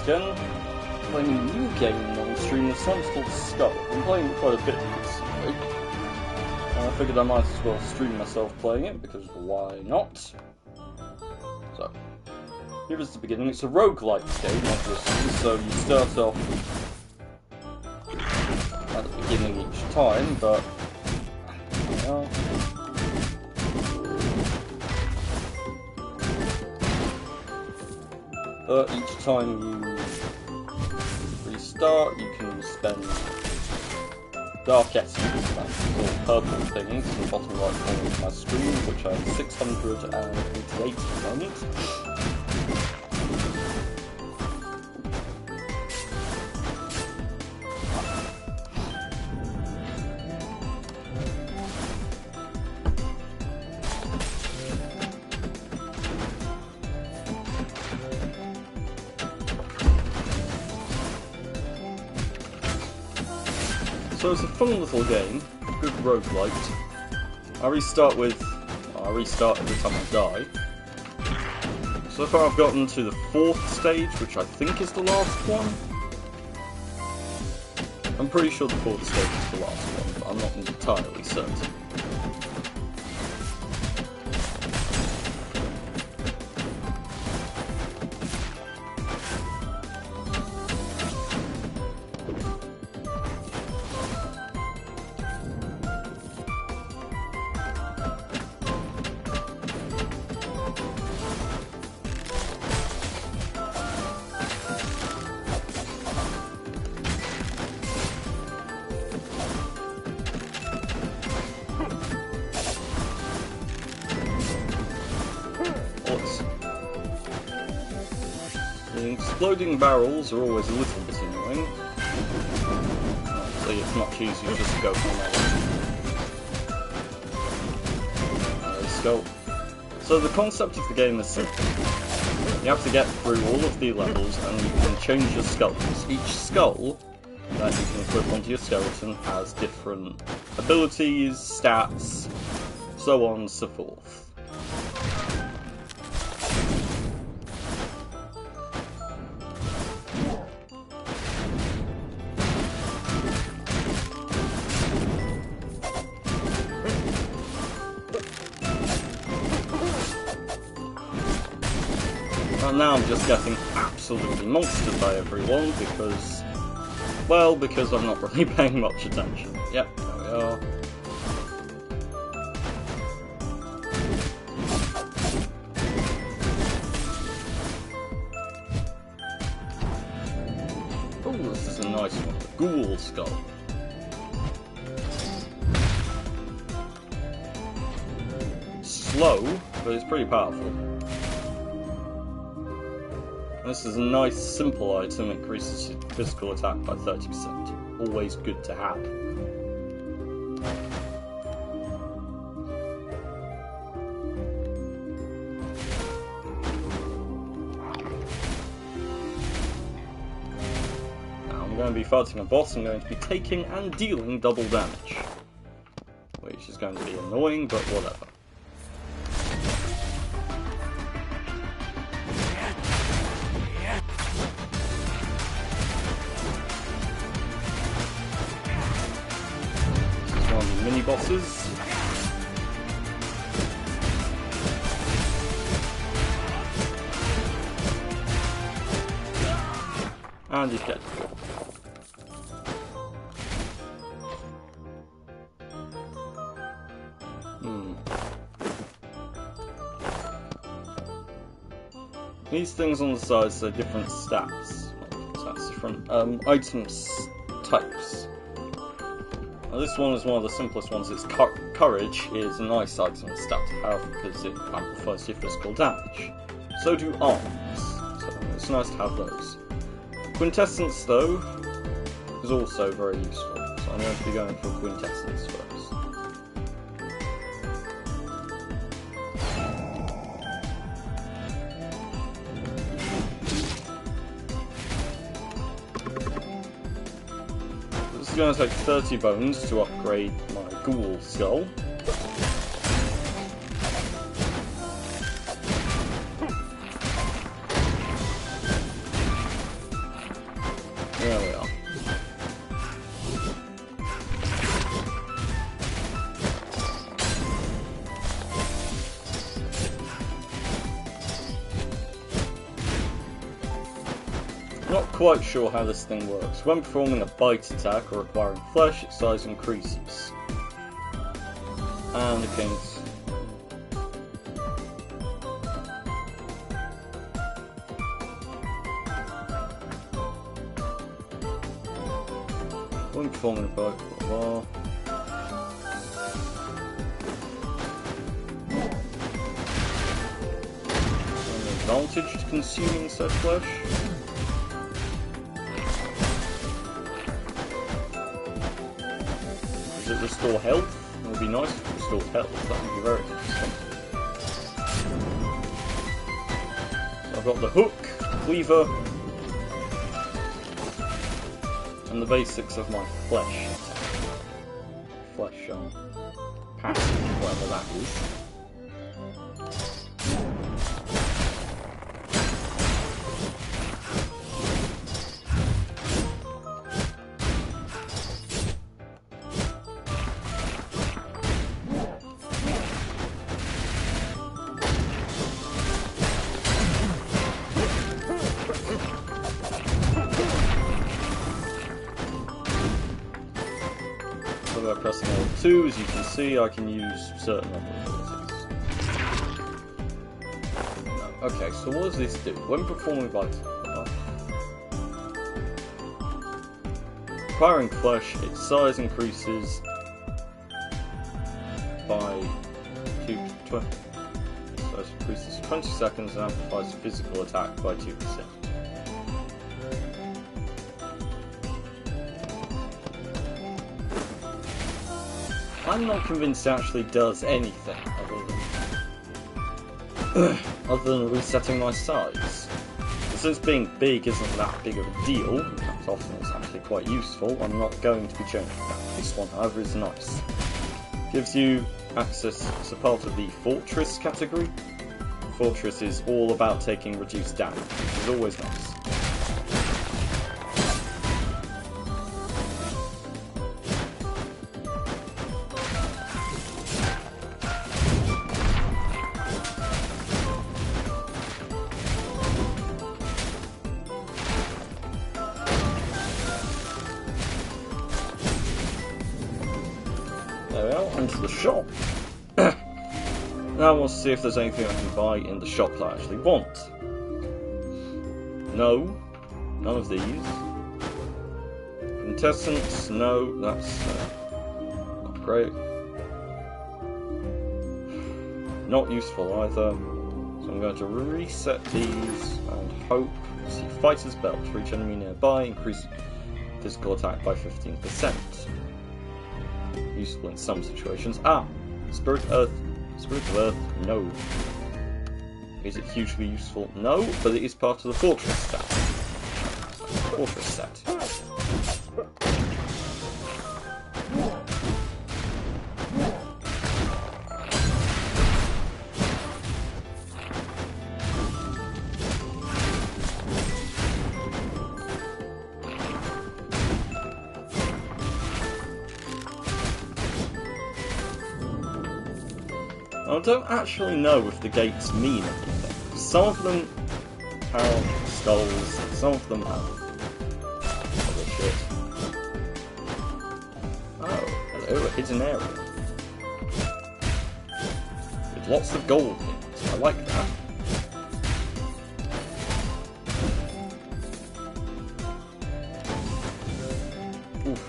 again. Playing a new game on stream this time, it's called Skul. I've been playing it quite a bit recently. I figured I might as well stream myself playing it, because why not? So, here is the beginning. It's a roguelike game, obviously, so you start off at the beginning each time, but... well, each time you restart, you can spend dark essence, that's all purple things, in the bottom right corner of my screen, which I have 688 at the moment. So it's a fun little game, good roguelite. I restart every time I die. So far I've gotten to the 4th stage, which I think is the last one. I'm pretty sure the 4th stage is the last one, but I'm not entirely certain. The exploding barrels are always a little bit annoying. So it's much easier just to go for another. Skull. So the concept of the game is simple. You have to get through all of the levels and you can change your skulls. Each skull that you can equip onto your skeleton has different abilities, stats, so on and so forth. And now I'm just getting absolutely monstered by everyone because, well, because I'm not really paying much attention. Yep, there we are. Oh, this is a nice one, the Ghoul Skull. Slow, but it's pretty powerful. This is a nice, simple item, it increases your physical attack by 30%. Always good to have. Now I'm going to be fighting a boss, I'm going to be taking and dealing double damage. Which is going to be annoying, but whatever. Mini bosses. And he's dead. These things on the side say different stats. That's different items types. This one is one of the simplest ones. It's courage is a nice item stat to have because it amplifies your physical damage. So do arms, so it's nice to have those. Quintessence, though, is also very useful, so I'm going to be going for Quintessence first. This is going to take 30 bones to upgrade my Ghoul Skull. Not quite sure how this thing works. When performing a bite attack or acquiring flesh, its size increases. And against... When performing a bite, blah, blah. Advantage to consuming such flesh. Does it restore health? It would be nice if it restored health, that would be very interesting. So I've got the hook, cleaver, and the basics of my flesh passive, whatever that is. By pressing L2, as you can see, I can use certain abilities. No. Okay, so what does this do? When performing bite, acquiring flesh, its size increases by 20. Size increases 20 seconds and amplifies physical attack by 2%. I'm not convinced it actually does anything other than resetting my size. But since being big isn't that big of a deal, in fact often it's actually quite useful, I'm not going to be changing that. This one, however, is nice. Gives you access to part of the Fortress category. Fortress is all about taking reduced damage, which is always nice. There we are, onto the shop. Now we'll see if there's anything I can buy in the shop that I actually want. No, none of these. Quintessence, no, that's not great. Not useful either. So I'm going to reset these and hope. See, Fighter's Belt. For each enemy nearby, increase physical attack by 15%. Useful in some situations. Spirit of Earth, no. Is it hugely useful? No, but it is part of the Fortress set. Fortress set. I don't actually know if the gates mean anything. Some of them have skulls, some of them have other shit. Oh, hello, a hidden area. With lots of gold in it. I like that. Oof.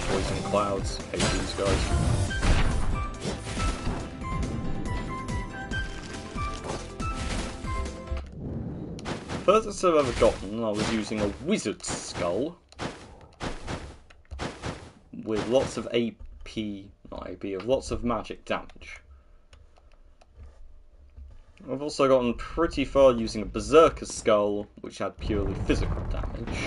Poison clouds. Hate these guys. Furthest I've ever gotten, I was using a wizard's skull with lots of lots of magic damage. I've also gotten pretty far using a berserker's skull, which had purely physical damage.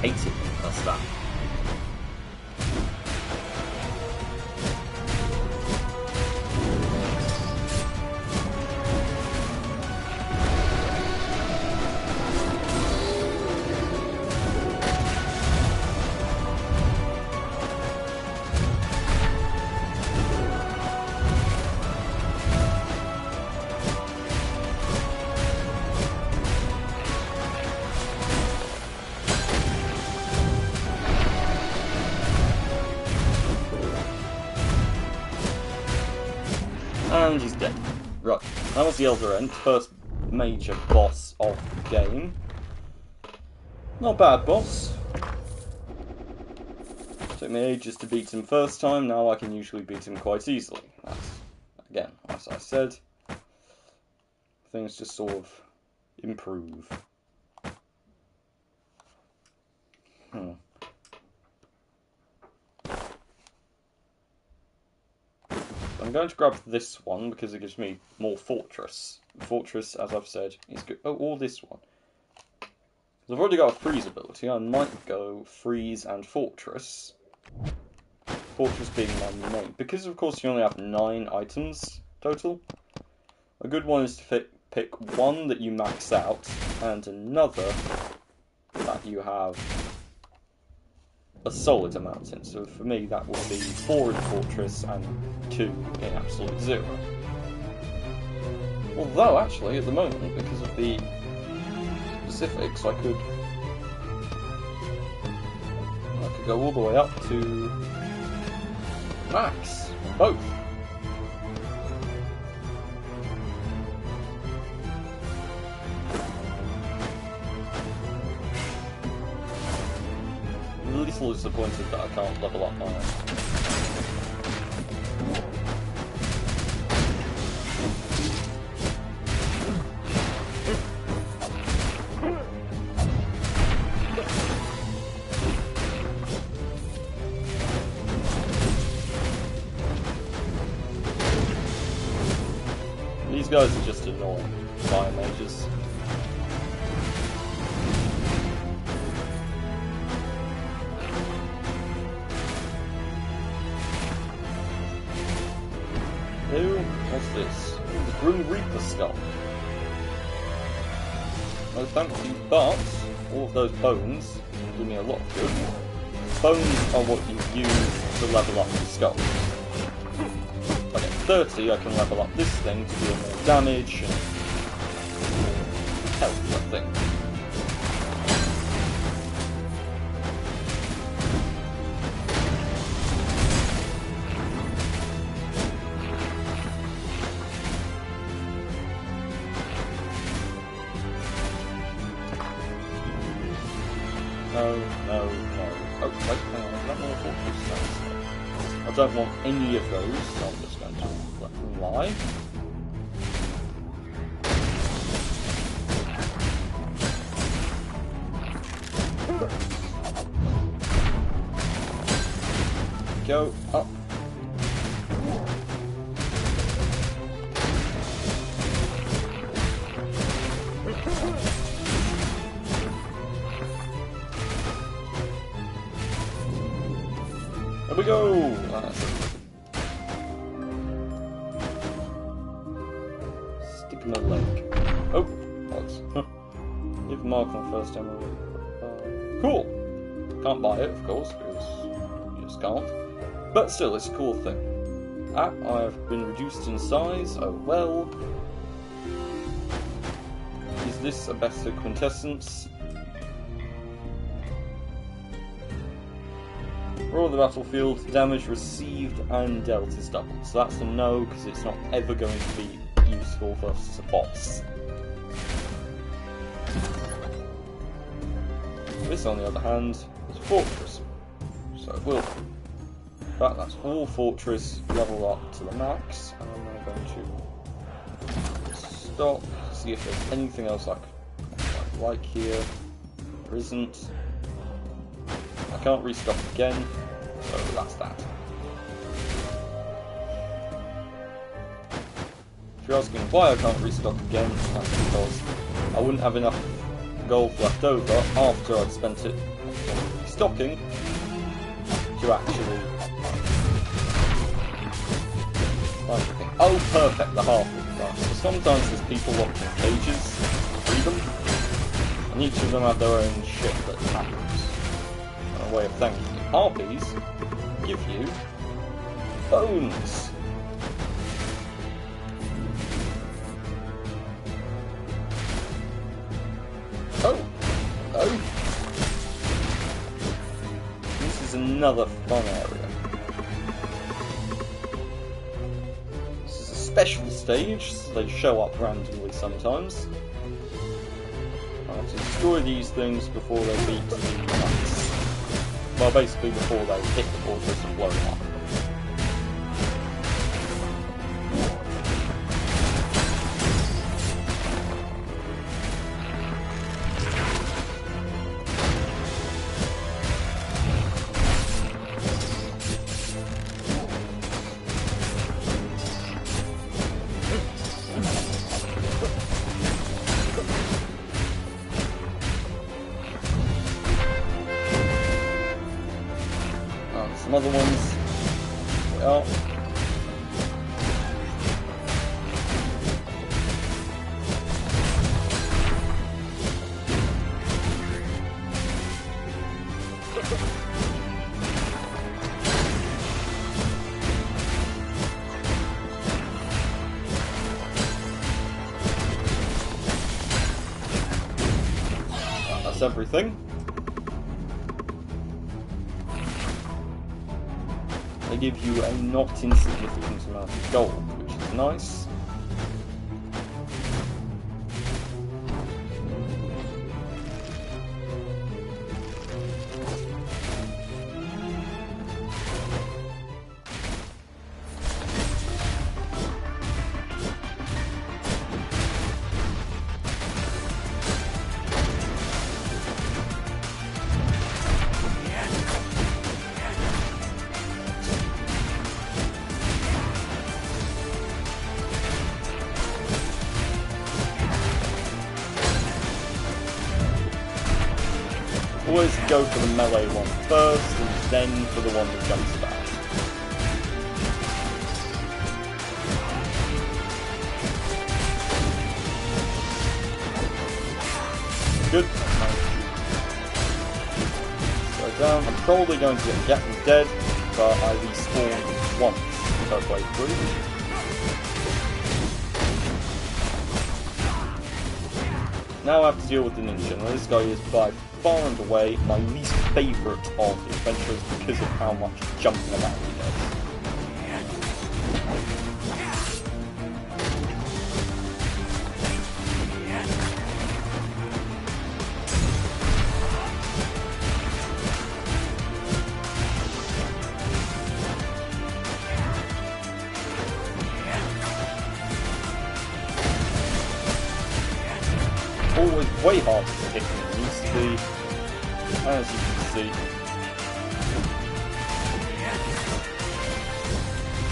Hate it when it does that. And he's dead. Right, that was the Elder End, first major boss of the game. Not bad boss. Took me ages to beat him first time, now I can usually beat him quite easily. That's, again, as I said, things just sort of improve. I'm going to grab this one because it gives me more Fortress. Fortress, as I've said, is good. Oh, or this one. I've already got a freeze ability. I might go freeze and Fortress. Fortress being my main. Because, of course, you only have 9 items total. A good one is to pick one that you max out, and another that you have a solid amount in. So for me, that would be 4 in Fortress and 2 in Absolute Zero. Although, actually, at the moment, because of the specifics, I could go all the way up to max on both. I'm a little disappointed that I can't level up my These guys are just annoying fire mages. Ew, what's this? The Grim Reaper skull. No thank you, but all of those bones do me a lot of good. Bones are what you use to level up the skull. If I get 30, I can level up this thing to deal more damage and health, I think. No. Oh, wait, hang on, is that more fortress? I don't want any of those, so I'm just going to let them lie. Go up. There we go! Stick in my leg. Oh, what? Leave a mark on the first emerald. Cool! Can't buy it, of course, because you just can't. But still, it's a cool thing. Ah, I've been reduced in size. Oh well. Is this a better quintessence? Roar of the battlefield, damage received and dealt is doubled. So that's a no, because it's not ever going to be useful versus a boss. This, on the other hand, is a fortress. So it will be. But that's all fortress, level up to the max. And I'm going to stop, see if there's anything else I like here. There isn't. I can't restock again, so that's that. If you're asking why I can't restock again, that's because I wouldn't have enough gold left over after I'd spent it restocking to actually find the thing. Oh, perfect, the half-wing class. So sometimes there's people locked in cages, free them, and each of them have their own shit that happens. Way of thanking you. Harpies give you bones. Oh, this is another fun area. This is a special stage, so they show up randomly sometimes. I have to destroy these things before they beat the nuts. Well, basically before they hit or just blow up. Some other ones. Well, that's everything. They give you a not insignificant amount of gold, which is nice. Always go for the melee one first, and then for the one that jumps about. Good. Go down. I'm probably going to get dead, but I respawned once halfway through. Now I have to deal with the ninja. Now this guy is by far and away my least favourite of the adventurers because of how much jumping about he does. Always way harder to hit than it used to be, as you can see.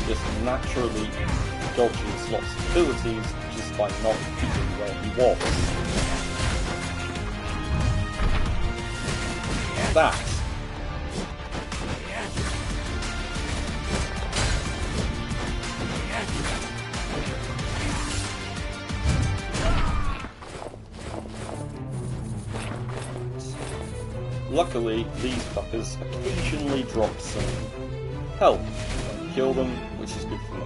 Just naturally dodges lots of abilities just by not being where he was. That. Luckily, these fuckers occasionally drop some health when you kill them, which is good for me.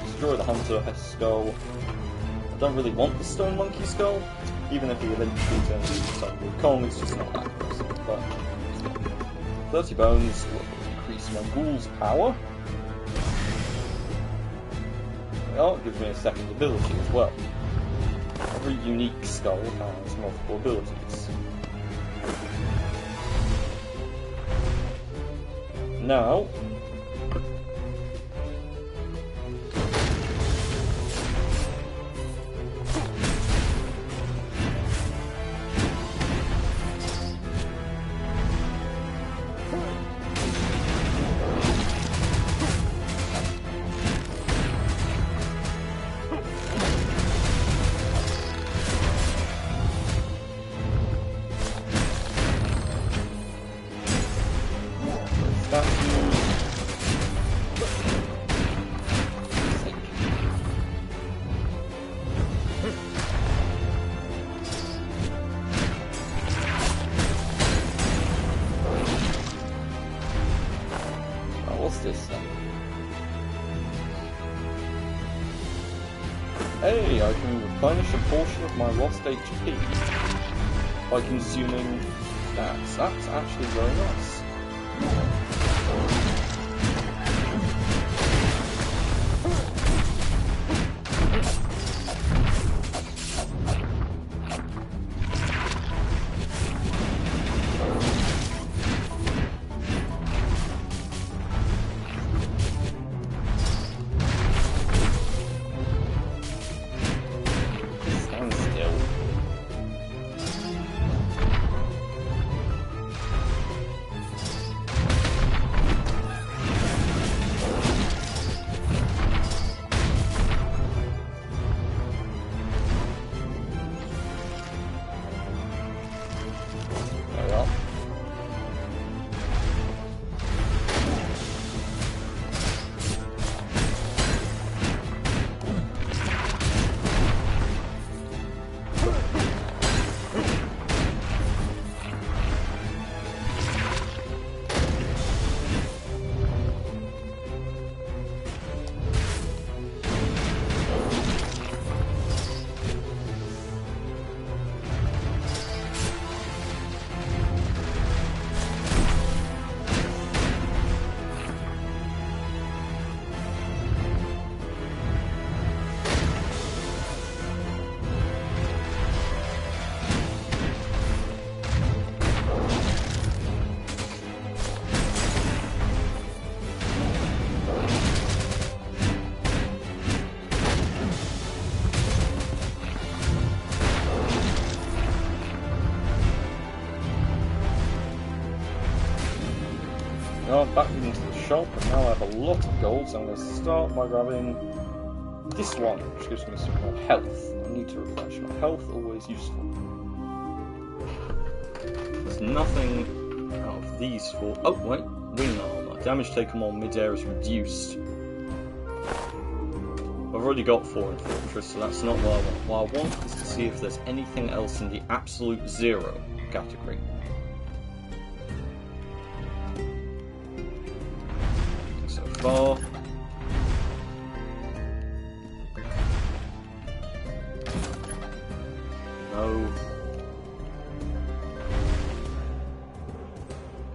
Destroy the hunter skull. I don't really want the stone monkey skull, even if he eventually turns into Stone Kong, it's just not that impressive. But 30 bones will increase my ghoul's power. Well, it gives me a second ability as well. Every unique skull has multiple abilities. Now, what's this then? Hey, I can replenish a portion of my lost HP by consuming That's actually very nice. Stand still. There we are. Now back into the shop, and now I have a lot of gold, so I'm going to start by grabbing this one, which gives me some more health. I need to refresh my health, always useful. There's nothing out of these four. Oh, wait, wing armor. Damage taken while mid-air is reduced. I've already got 4 in Fortress, so that's not what I want. What I want is to see if there's anything else in the absolute 0 category. So far. No.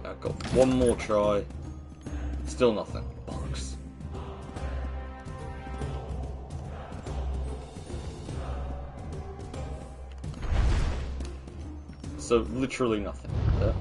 I've got one more try. Still nothing. Bollocks. So literally nothing there.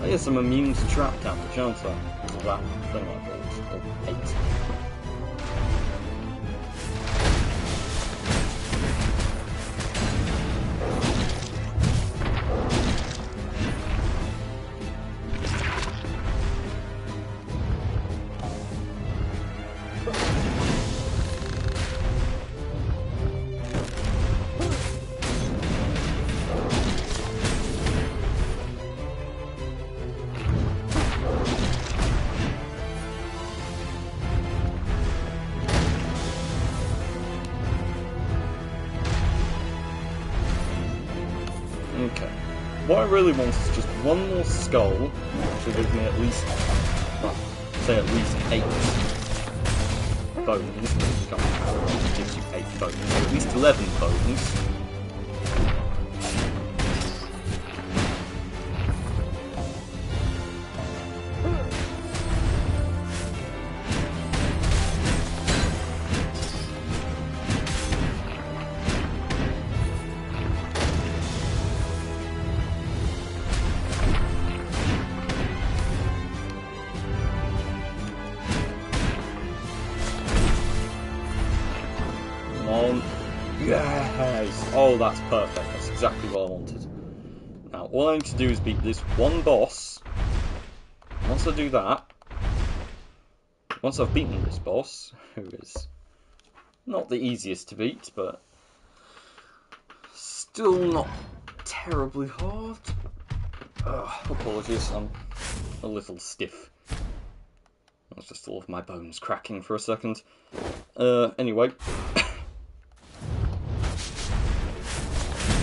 I guess I'm immune to trap damage, aren't I? Or that thing I bought, or hate. Okay. What I really want is just one more skull, which will give me at least, well, say at least 8 bones. It gives you 8 bones, so at least 11 bones. Yes! Oh, that's perfect. That's exactly what I wanted. Now, all I need to do is beat this one boss. Once I do that, once I've beaten this boss, who is not the easiest to beat, but still not terribly hard. Apologies, I'm a little stiff. I was just all of my bones cracking for a second. Anyway.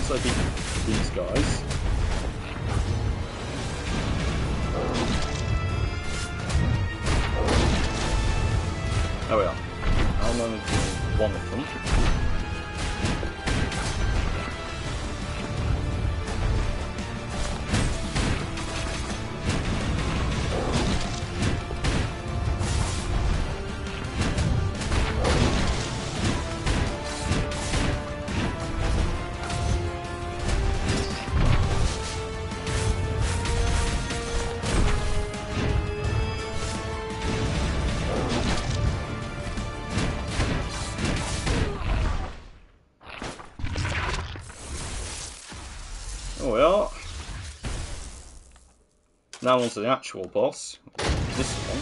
once I beat these guys... There we are. I'm only doing one of them. There we are. Now onto the actual boss. This one.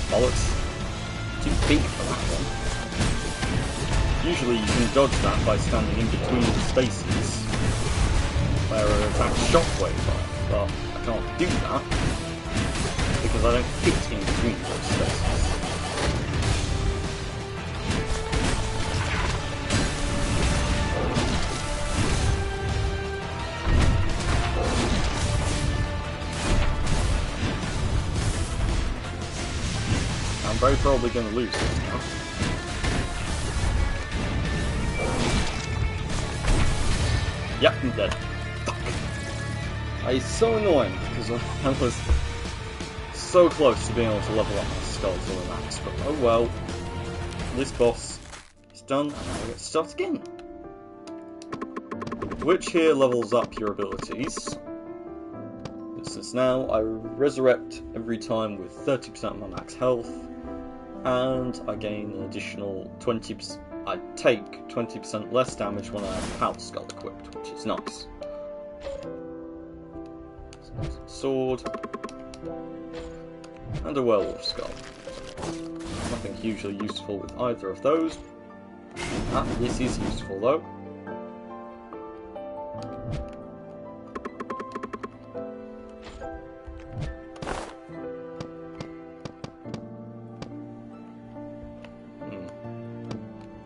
Bollocks. Too big for that one. Usually you can dodge that by standing in between the spaces where it attacks shockwave are, but I can't do that because I don't fit in between those spaces. I'm very probably going to lose this now. Yep, I'm dead. Fuck. It's so annoying because I was so close to being able to level up my skull to the max, but oh well. This boss is done and I get to start again. Which here levels up your abilities. Since now I resurrect every time with 30% of my max health. And I gain an additional 20%. I take 20% less damage when I have Power Skull equipped, which is nice. Sword. And a Werewolf Skull. Nothing hugely useful with either of those. Ah, this is useful though.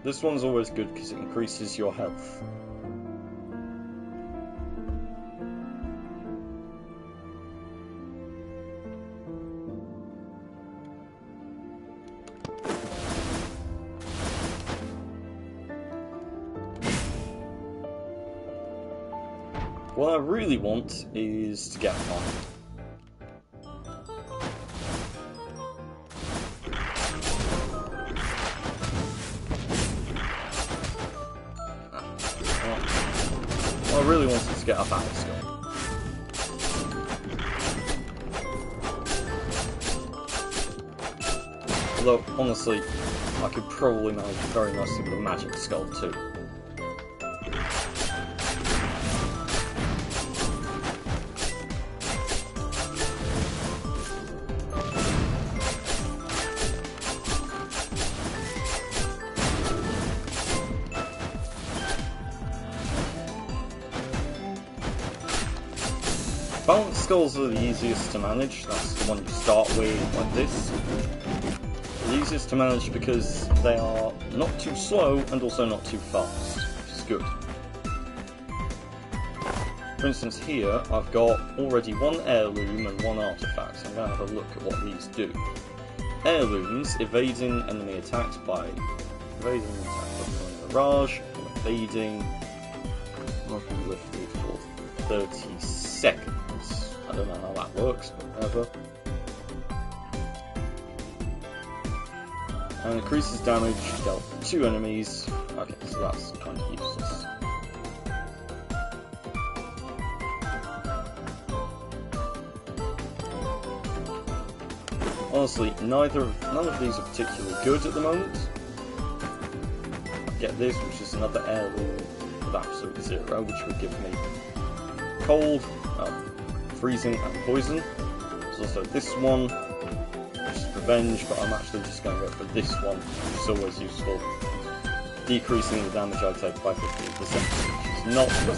This one's always good because it increases your health. What I really want is to get on. I really wanted to get up out of Skul. Although, honestly, I could probably manage very nicely with a magic skull too. Balanced skulls are the easiest to manage, that's the one you start with like this. The easiest to manage because they are not too slow and also not too fast, which is good. For instance here, I've got already one heirloom and one artifact, so I'm going to have a look at what these do. Heirlooms, evading enemy attacks by evading an attack by barrage, evading, nothing lifted for 30 seconds. I don't know how that works, but whatever. And increases damage dealt to 2 enemies. Okay, so that's kind of useless. Honestly, none of these are particularly good at the moment. I get this, which is another heirloom. with absolute 0, which would give me cold, freezing, and poison. There's also this one, which is revenge, but I'm actually just going to go for this one, which is always useful. Decreasing the damage I take by 15%, which is not useful.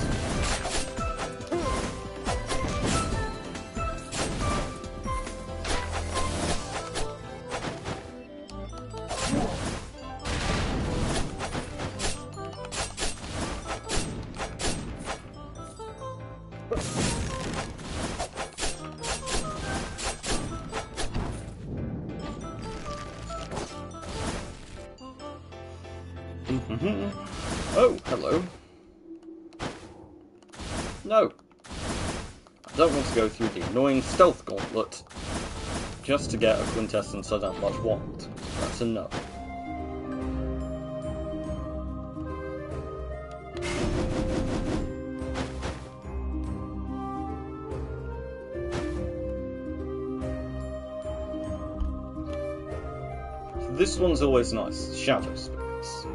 Oh, hello. No. I don't want to go through the annoying stealth gauntlet just to get a quintessence I don't much want. That's a no. This one's always nice, Shadow Spirits.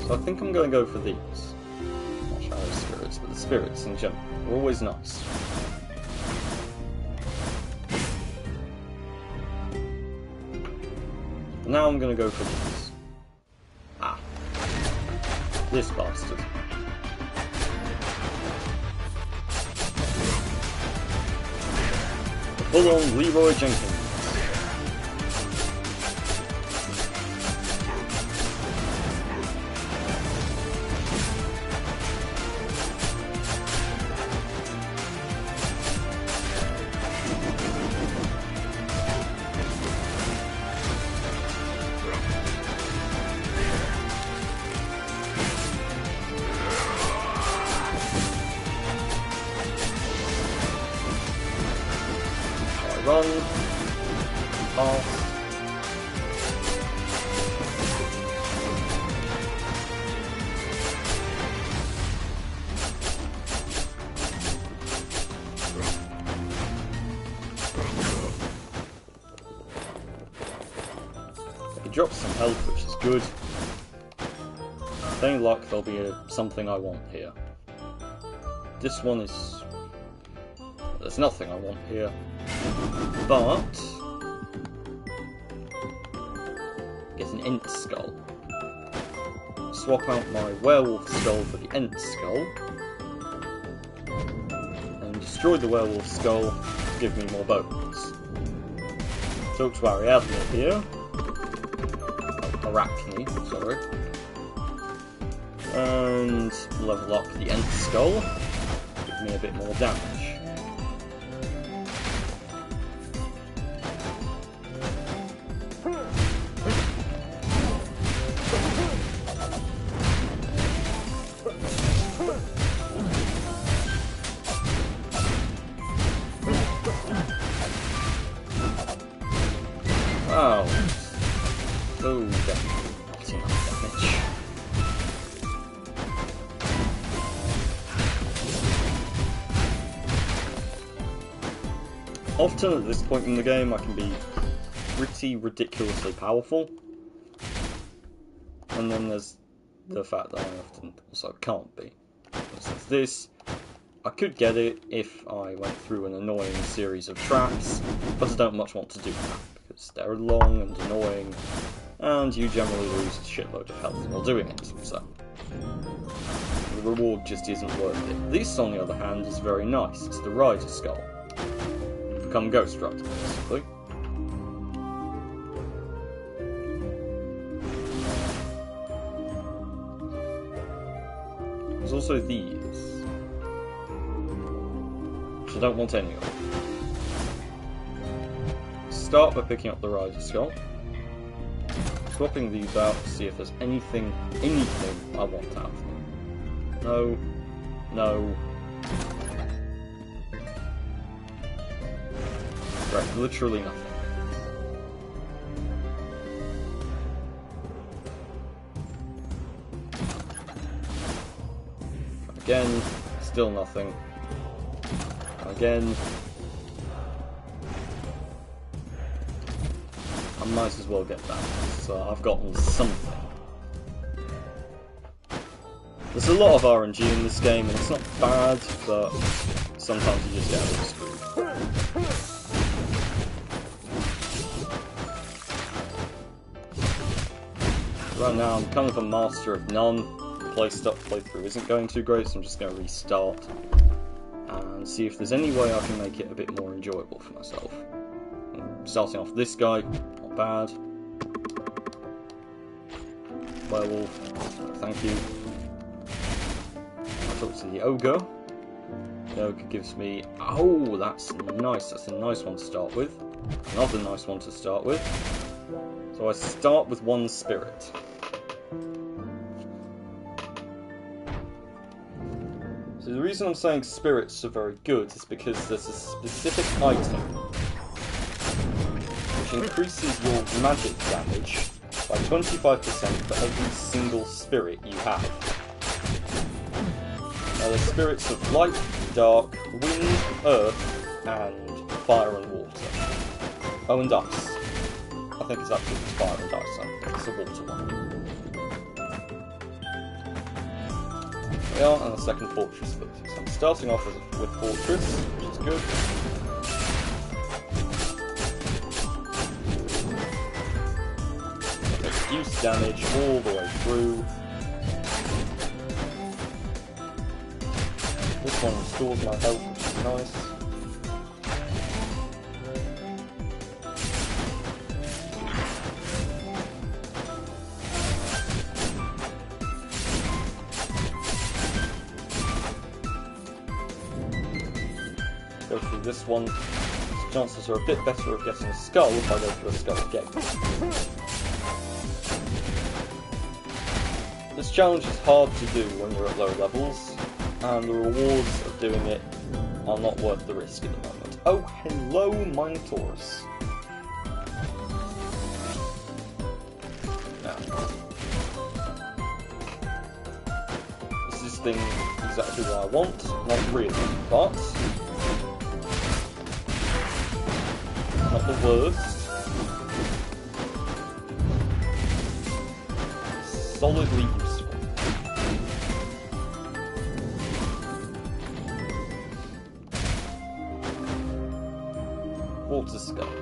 So I think I'm going to go for these. Not Shadow Spirits, but the spirits in general. They're always nice. Now I'm going to go for these. Ah. This bastard. Full-on Leroy Jenkins. Run, pass. It drops some health, which is good. With any luck, there'll be something I want here. This one is... there's nothing I want here. But get an Ent Skull. Swap out my Werewolf Skull for the Ent Skull. And destroy the Werewolf Skull to give me more bones. Talk to Ariadne here. Arachne, sorry. And level up the Ent Skull. Give me a bit more damage. Oh. Oh, definitely not enough damage. Often at this point in the game I can be pretty ridiculously powerful. And then there's the fact that I often also can't be. Since this, I could get it if I went through an annoying series of traps, but I don't much want to do that, because they're long and annoying, and you generally lose a shitload of health while doing it, so the reward just isn't worth it. This, on the other hand, is very nice. It's the Rider Skull. You become Ghost Rider, basically. There's also these, which I don't want any of. Start by picking up the Rider Skull, swapping these out to see if there's anything I want out of them. No, no. Right, literally nothing. Again, still nothing. Again. I might as well get that, so I've gotten something. There's a lot of RNG in this game, and it's not bad, but sometimes you just get a little screwed. Right now, I'm kind of a master of none. Playthrough isn't going too great, so I'm just going to restart and see if there's any way I can make it a bit more enjoyable for myself. Starting off with this guy, not bad. Werewolf, thank you. I talk to the ogre. The ogre gives me... Oh, that's nice. That's a nice one to start with. Another nice one to start with. So I start with one spirit. So the reason I'm saying spirits are very good is because there's a specific item which increases your magic damage by 25% for every single spirit you have. Now there's spirits of light, dark, wind, earth, and fire and water. Oh, and ice. I think it's actually fire and ice, so it's the water one. There we are, and the second fortress foot. So I'm starting off with fortress, which is good. Reduce damage all the way through. This one restores my health, which is nice. Go through this one. Chances are a bit better of getting a skull if I go through a skull again. This challenge is hard to do when you're at low levels, and the rewards of doing it are not worth the risk at the moment. Oh, hello, Minotaurus. Now, is this thing exactly what I want? Not really, but not the worst. Solidly useful. Water Skull.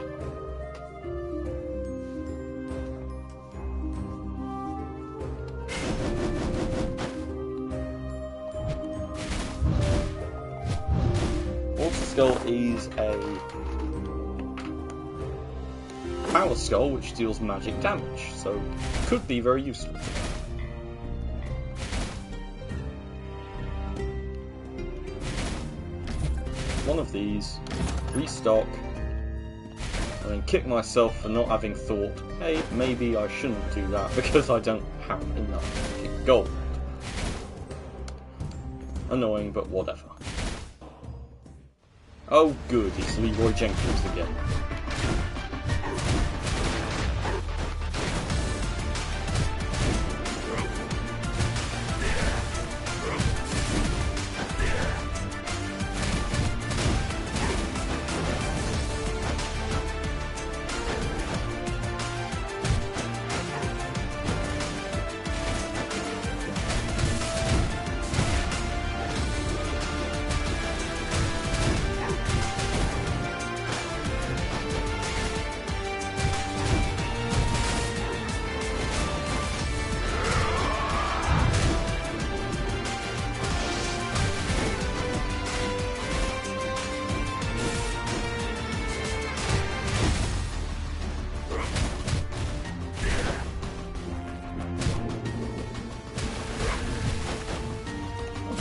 Water Skull is a power skull which deals magic damage, so could be very useful. One of these, restock, and then kick myself for not having thought, hey, maybe I shouldn't do that because I don't have enough to get gold. Annoying, but whatever. Oh good, it's Leroy Jenkins again.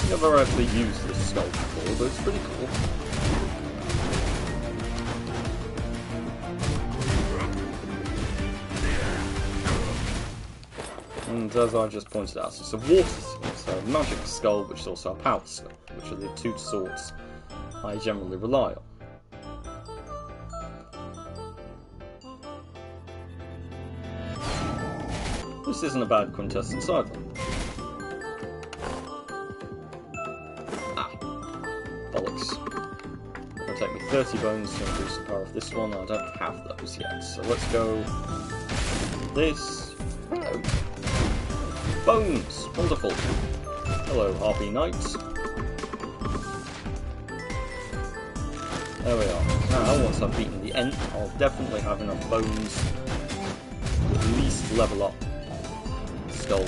I've never actually used this skull before, but it's pretty cool. And as I just pointed out, it's a water skull, it's a magic skull, which is also a power skull, which are the two sorts I generally rely on. This isn't a bad quintessence either. It'll take me 30 bones to increase the power of this one. I don't have those yet, so let's go this. No. Bones! Wonderful. Hello, Harpy Knight. There we are. Now, once I've beaten the Ent, I'll definitely have enough bones to at least level up Skul.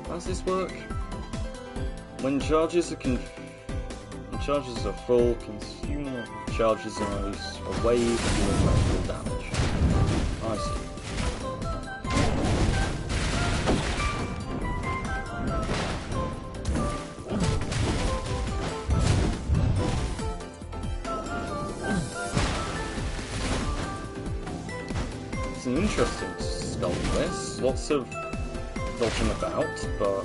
How does this work? When charges are full, consume charges are a wave of your magical damage. I see. It's an interesting skull this. Lots of dodging about, but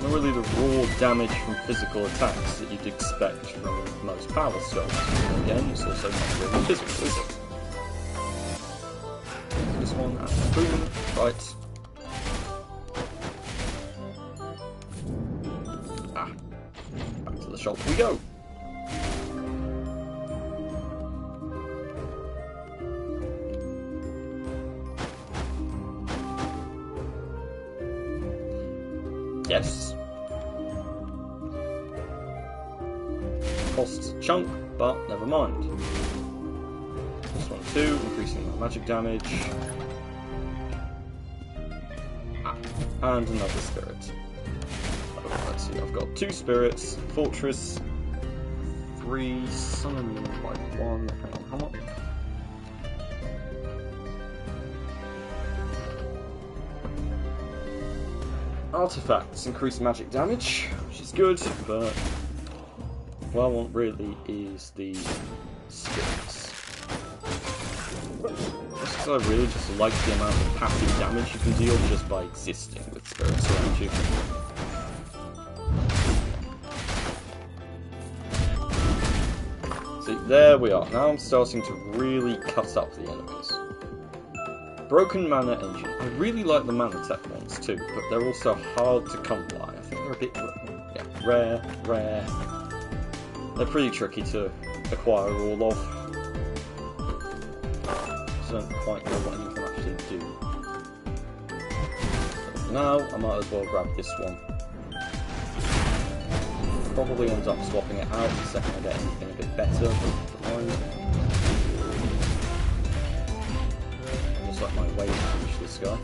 not really the raw damage from physical attacks that you'd expect from most power skulls. Again, it's also not really physical, is it? This one, and boom, right. Back to the shop we go. Yes. Costs a chunk, but never mind. This one too, increasing my magic damage. And another spirit. Let's see, I've got 2 spirits, fortress, 3, summon by 1, hang on, how much? Artifacts increase magic damage, which is good, but what I want really is the spirits. Just because I really just like the amount of passive damage you can deal just by existing with spirits around you. There we are. Now I'm starting to really cut up the enemies. Broken Mana Engine. I really like the Mana Tech ones too, but they're also hard to come by. I think they're a bit rare. They're pretty tricky to acquire all of. So I don't quite know what any of them actually do. So for now, I might as well grab this one. Probably end up swapping it out the second I get anything a bit better. Just like my wave damage this guy.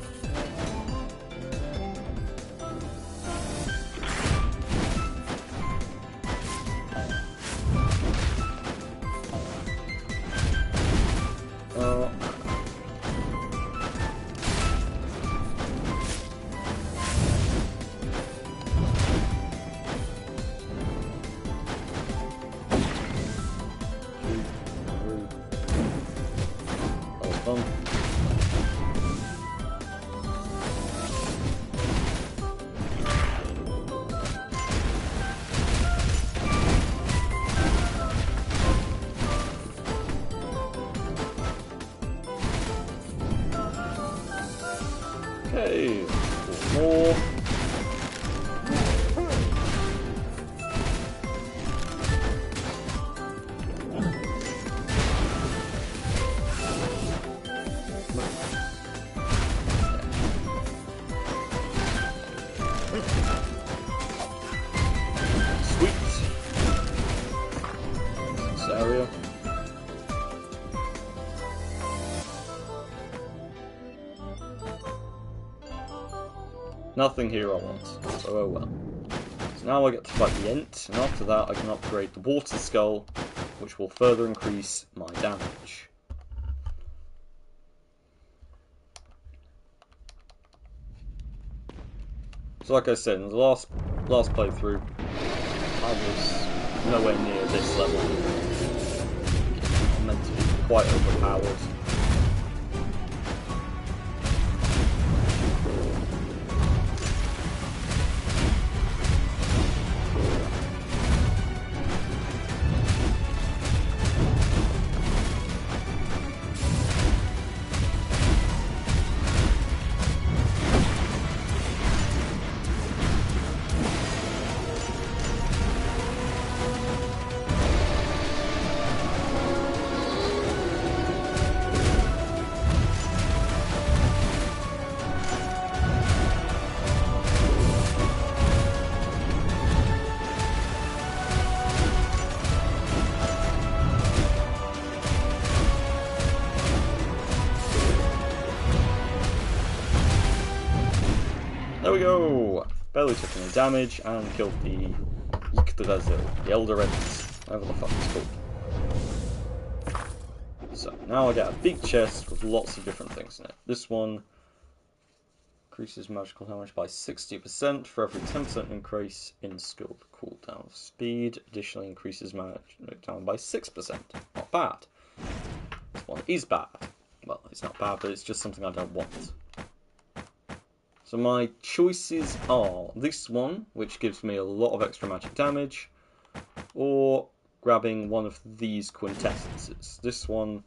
Okay, more. Sweet. This area. Nothing here I want, so oh well. So now I get to fight the Ent, and after that I can upgrade the Water Skull, which will further increase my damage. So like I said, in the last playthrough, I was nowhere near this level. I'm meant to be quite overpowered. go! Barely took any damage and killed the Yggdrasil, the Elder Ents, whatever the fuck it's called. So now I get a big chest with lots of different things in it. This one increases magical damage by 60% for every 10% increase in Skul cooldown speed. Additionally increases magic down by 6%. Not bad. This one is bad. Well, it's not bad, but it's just something I don't want. So my choices are this one, which gives me a lot of extra magic damage, or grabbing one of these quintessences. This one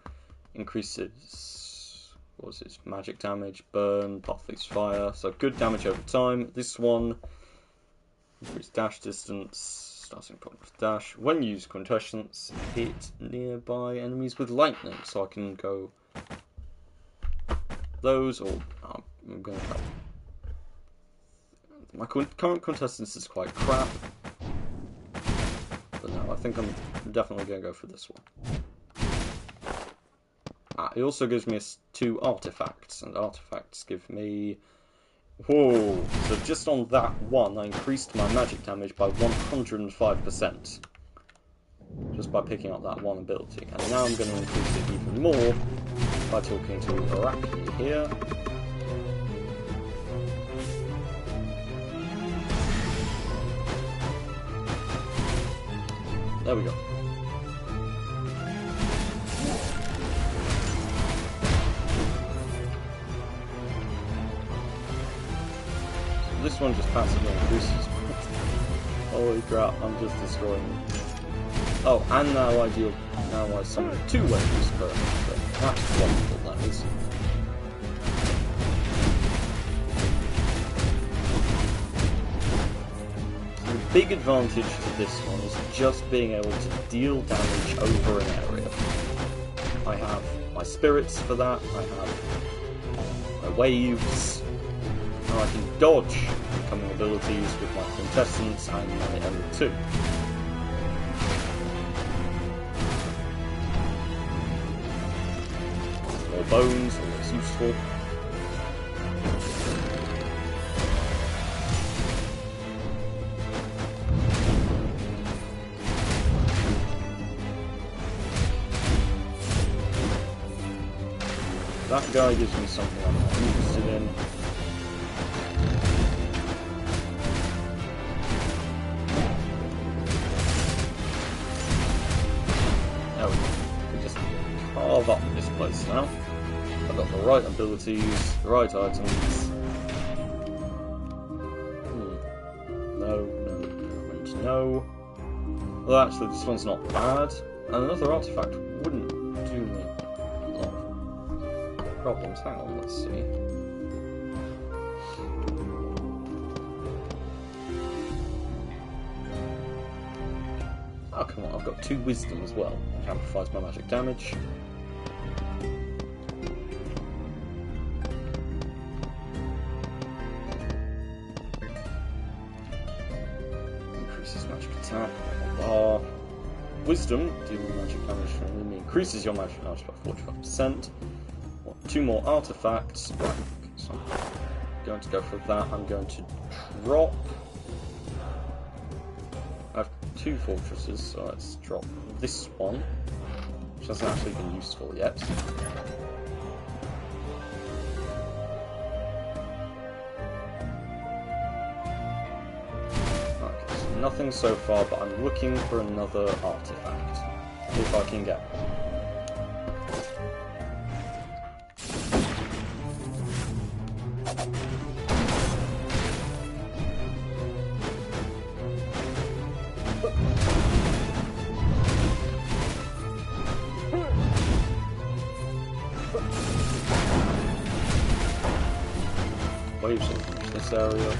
increases, what was it, magic damage, burn, pathways fire, so good damage over time. This one increases dash distance, starting point with dash. When you use quintessence, hit nearby enemies with lightning, so I can go those, or I'm going to help. My current quintessence is quite crap, but no, I think I'm definitely going to go for this one. It also gives me 2 artifacts, and artifacts give me... Whoa! So just on that one, I increased my magic damage by 105%. Just by picking up that one ability. And now I'm going to increase it even more by talking to Arachne here. There we go. So this one just passively increases. Holy crap, I'm just destroying. Oh, and now I summon 2 waves per turn. That's wonderful, that is. The big advantage to this one is just being able to deal damage over an area. I have my spirits for that, I have my waves, and I can dodge incoming abilities with my quintessence and my L2. More bones, always useful. That guy gives me something I'm not interested in. There we go. We just carve up this place now. I've got the right abilities, the right items. No. Well, actually, this one's not bad. And another artifact wouldn't do me a lot of problems. Hang on, let's see. Oh, come on, I've got 2 wisdom as well, which amplifies my magic damage. Increases magic attack, Wisdom, dealing magic damage from an enemy, increases your magic damage by 45%. 2 more artifacts. Right, so I'm going to go for that. I'm going to drop. I have 2 fortresses, so let's drop this one, which hasn't actually been useful yet. Okay, so nothing so far, but I'm looking for another artifact, if I can get one. Waves will finish this area.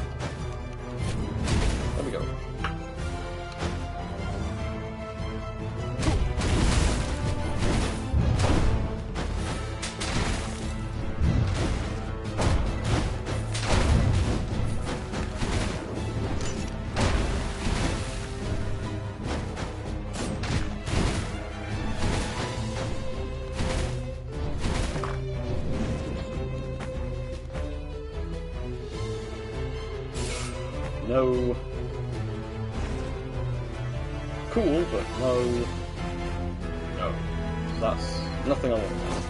There we go. no. Cool, but no. No. That's nothing I want.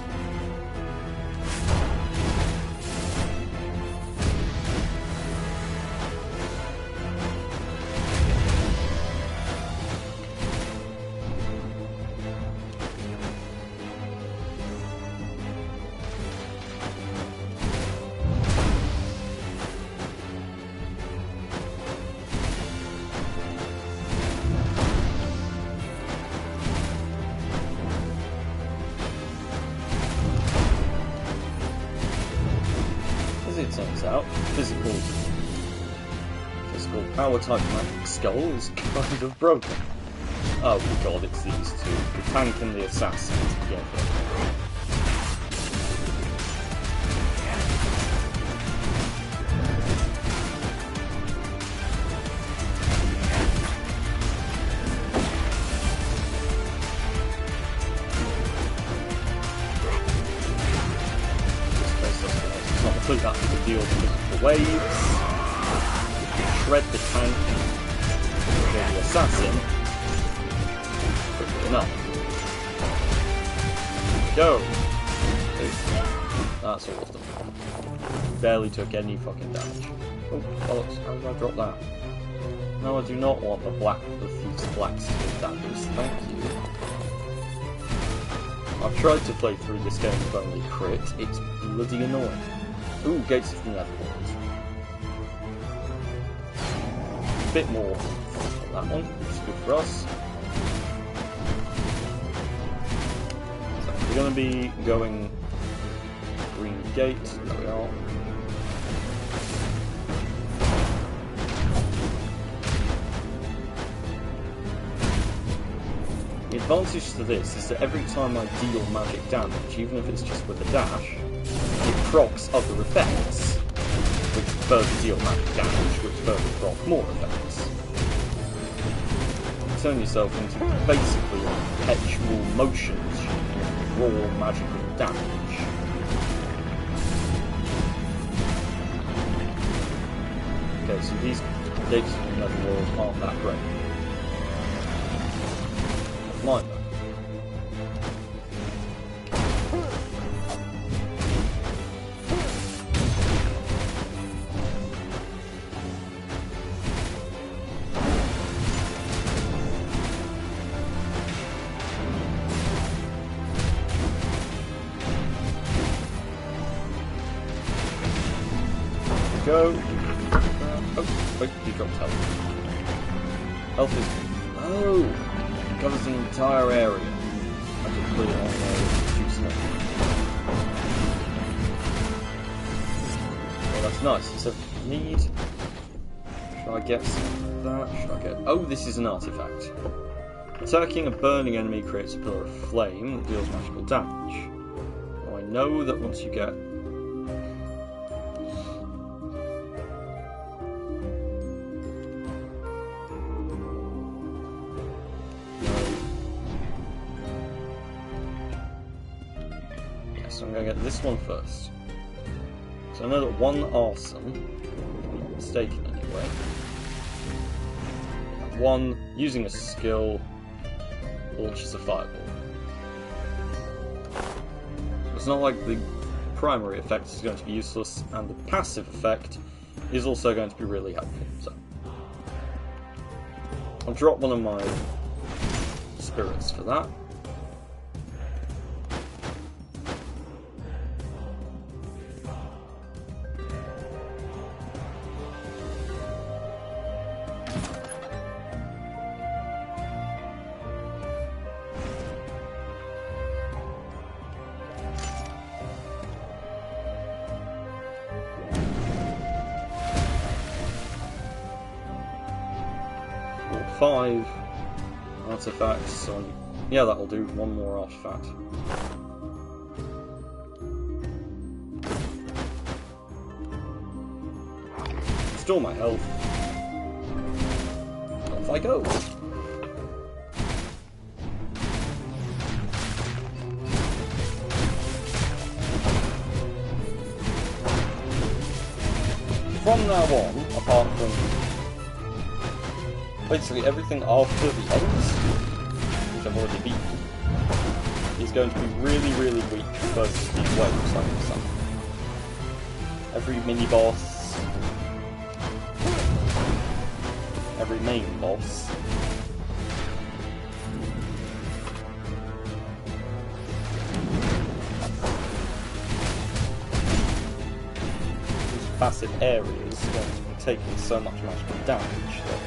It turns out, physical power type magic Skull is kind of broken. Oh god, it's these two, the tank and the assassin together. Complete that big deal because of the waves. Shred the tank or the assassin. Quickly enough. Go! That's all of them. Barely took any fucking damage. Oh, bollocks, how did I drop that? No, I do not want the Thief's Blacksmith damage, thank you. I've tried to play through this game with only crit, it's bloody annoying. Ooh, Gates of the Netherworld. A bit more on that one, which is good for us. So we're going to be going Green Gate, there we are. The advantage to this is that every time I deal magic damage, even if it's just with a dash, it procs other effects, which further deal magic damage, which further proc more effects. You turn yourself into basically a perpetual motion machine of raw magical damage. Okay, so these Gates of the Netherworld aren't that great. Never mind though. Go. Oh, wait, he dropped health. Health is... Oh! It covers the entire area. I can put it on there too small. Well, that's nice. So, need... Should I get some of that? Should I get... Oh, this is an artifact. Attacking a burning enemy creates a pillar of flame that deals magical damage. Now, I know that once you get... So I'm going to get this one first. So I know that one arson, if I'm not mistaken anyway, one, using a skill, launches a fireball. So it's not like the primary effect is going to be useless, and the passive effect is also going to be really helpful. So I'll drop one of my spirits for that. Five artifacts, so yeah, that'll do. One more artifact. Restore my health. Off I go. From now on, apart from basically everything after the ends, which I've already beaten, is going to be really, really weak versus these waves like this. Every mini-boss, every main boss, these passive areas are going to be taking so much magical damage that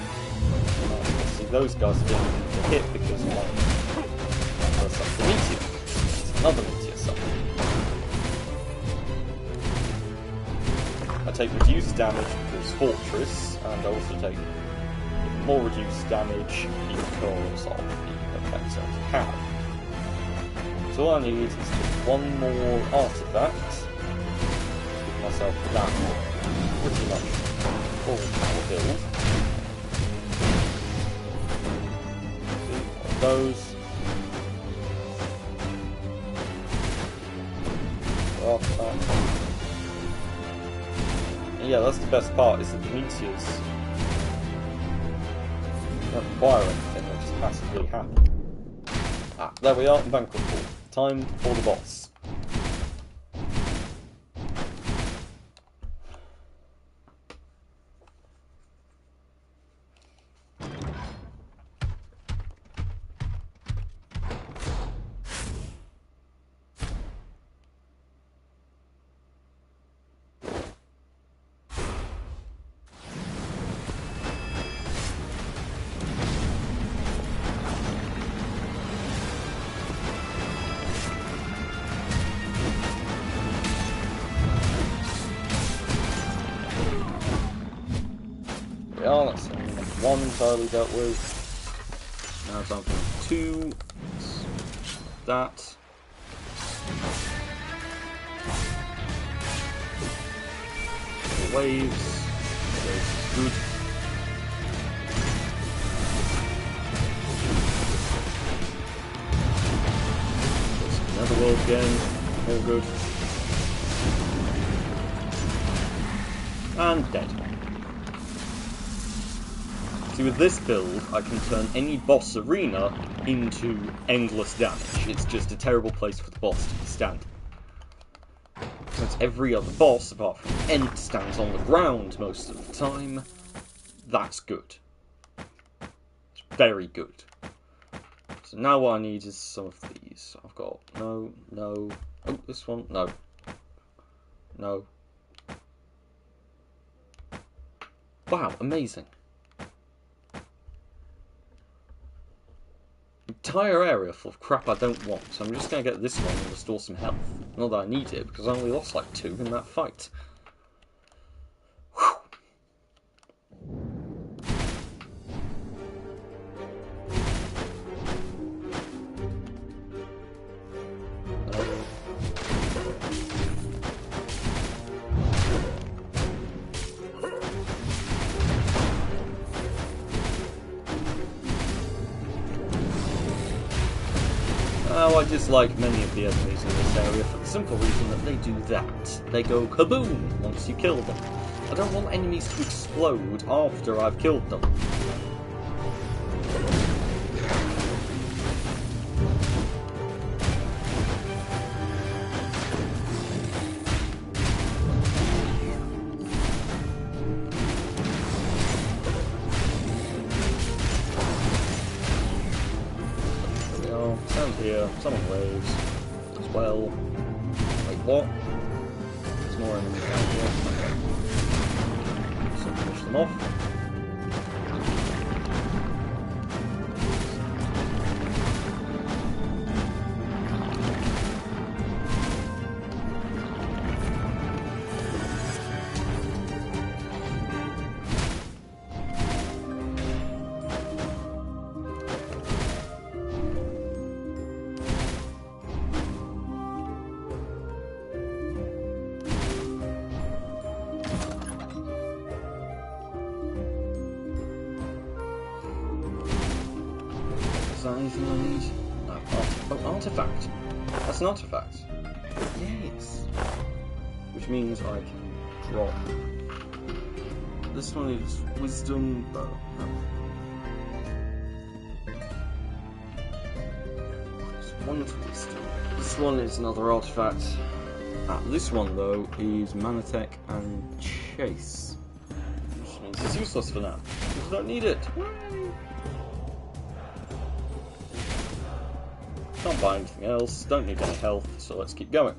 see those guys didn't get hit because there's the meteor. It's another meteor summon. I take reduced damage because Fortress, and I also take more reduced damage because of the effects I have. So all I need is just one more artifact to give myself that pretty much full power build. Those. Artifact. Yeah, that's the best part, is that the meteors don't require anything, they just passively happen. Ah, there we are, Banquet Hall. Time for the boss. That's one entirely dealt with. Now time for two. That. The waves. Waves is good. Another world again. All good. And dead. With this build, I can turn any boss arena into endless damage. It's just a terrible place for the boss to be standing. Since every other boss, apart from Ent, stands on the ground most of the time, that's good. It's very good. So now what I need is some of these. I've got no. Oh, this one, no. Wow, amazing. Entire area full of crap I don't want, so I'm just going to get this one and restore some health. Not that I need it, because I only lost like 2 in that fight. Whew. I dislike many of the enemies in this area for the simple reason that they do that. They go kaboom once you kill them. I don't want enemies to explode after I've killed them. Here, some on waves as well. Wait, what? There's more enemies down here. So finish them off. Is that anything I need? No. Oh, artifact. That's an artifact. Yes. Which means I can drop. This one is wisdom. Oh, no. One twist. This one is another artifact. This one though is Manatech and Chase. Which means it's useless for now. Because I don't need it. Whee! Can't buy anything else, don't need any health, so let's keep going.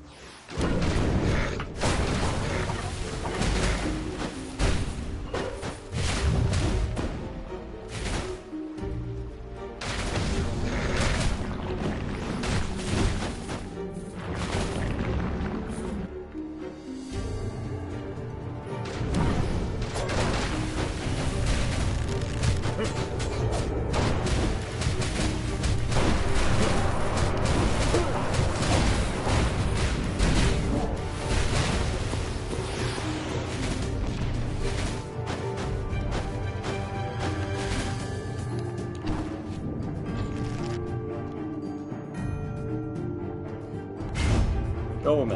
Go on,